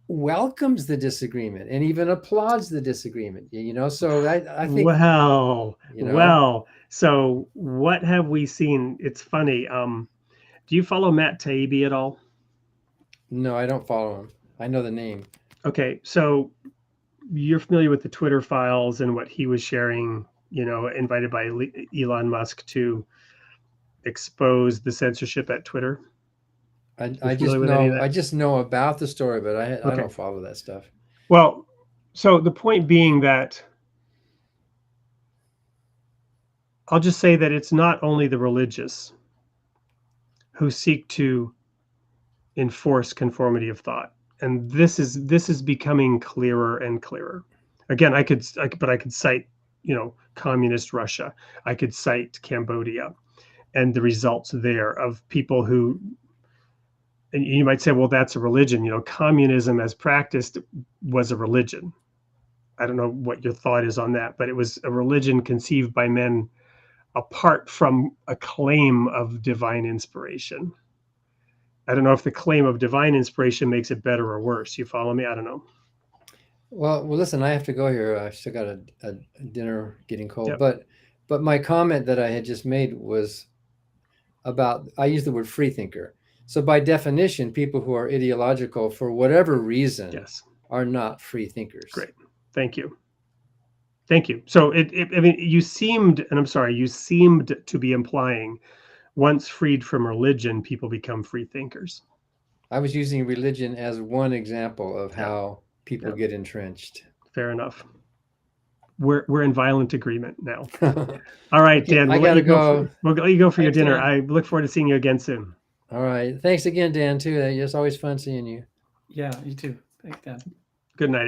welcomes the disagreement and even applauds the disagreement, so I think, so what have we seen? It's funny. Do you follow Matt Taibbi at all? No, I don't follow him. I know the name. Okay, so you're familiar with the Twitter files and what he was sharing, invited by Elon Musk to expose the censorship at Twitter? I just know about the story, but I don't follow that stuff. Well, so the point being that I'll just say that it's not only the religious who seek to enforce conformity of thought, and this is becoming clearer and clearer. Again, I could cite, communist Russia. I could cite Cambodia and the results there of people who, and you might say, well, that's a religion. Communism as practiced was a religion. I don't know what your thought is on that, but it was a religion conceived by men apart from a claim of divine inspiration. I don't know if the claim of divine inspiration makes it better or worse. You follow me? I don't know. Well, listen, I have to go here. I still got a dinner getting cold. Yep. But my comment that I had just made was, about, I use the word free thinker. So by definition, people who are ideological for whatever reason Yes. are not free thinkers. Great. Thank you. Thank you. So I mean, you seemed to be implying once freed from religion, people become free thinkers. I was using religion as one example of Yeah. how people Yeah. get entrenched. Fair enough. We're in violent agreement now. All right, Okay, Dan. I gotta go. We'll let you go for your Thanks, dinner. Dan. I look forward to seeing you again soon. All right. Thanks again, Dan, too. It's always fun seeing you. Yeah, you too. Thanks, Dan. Good night.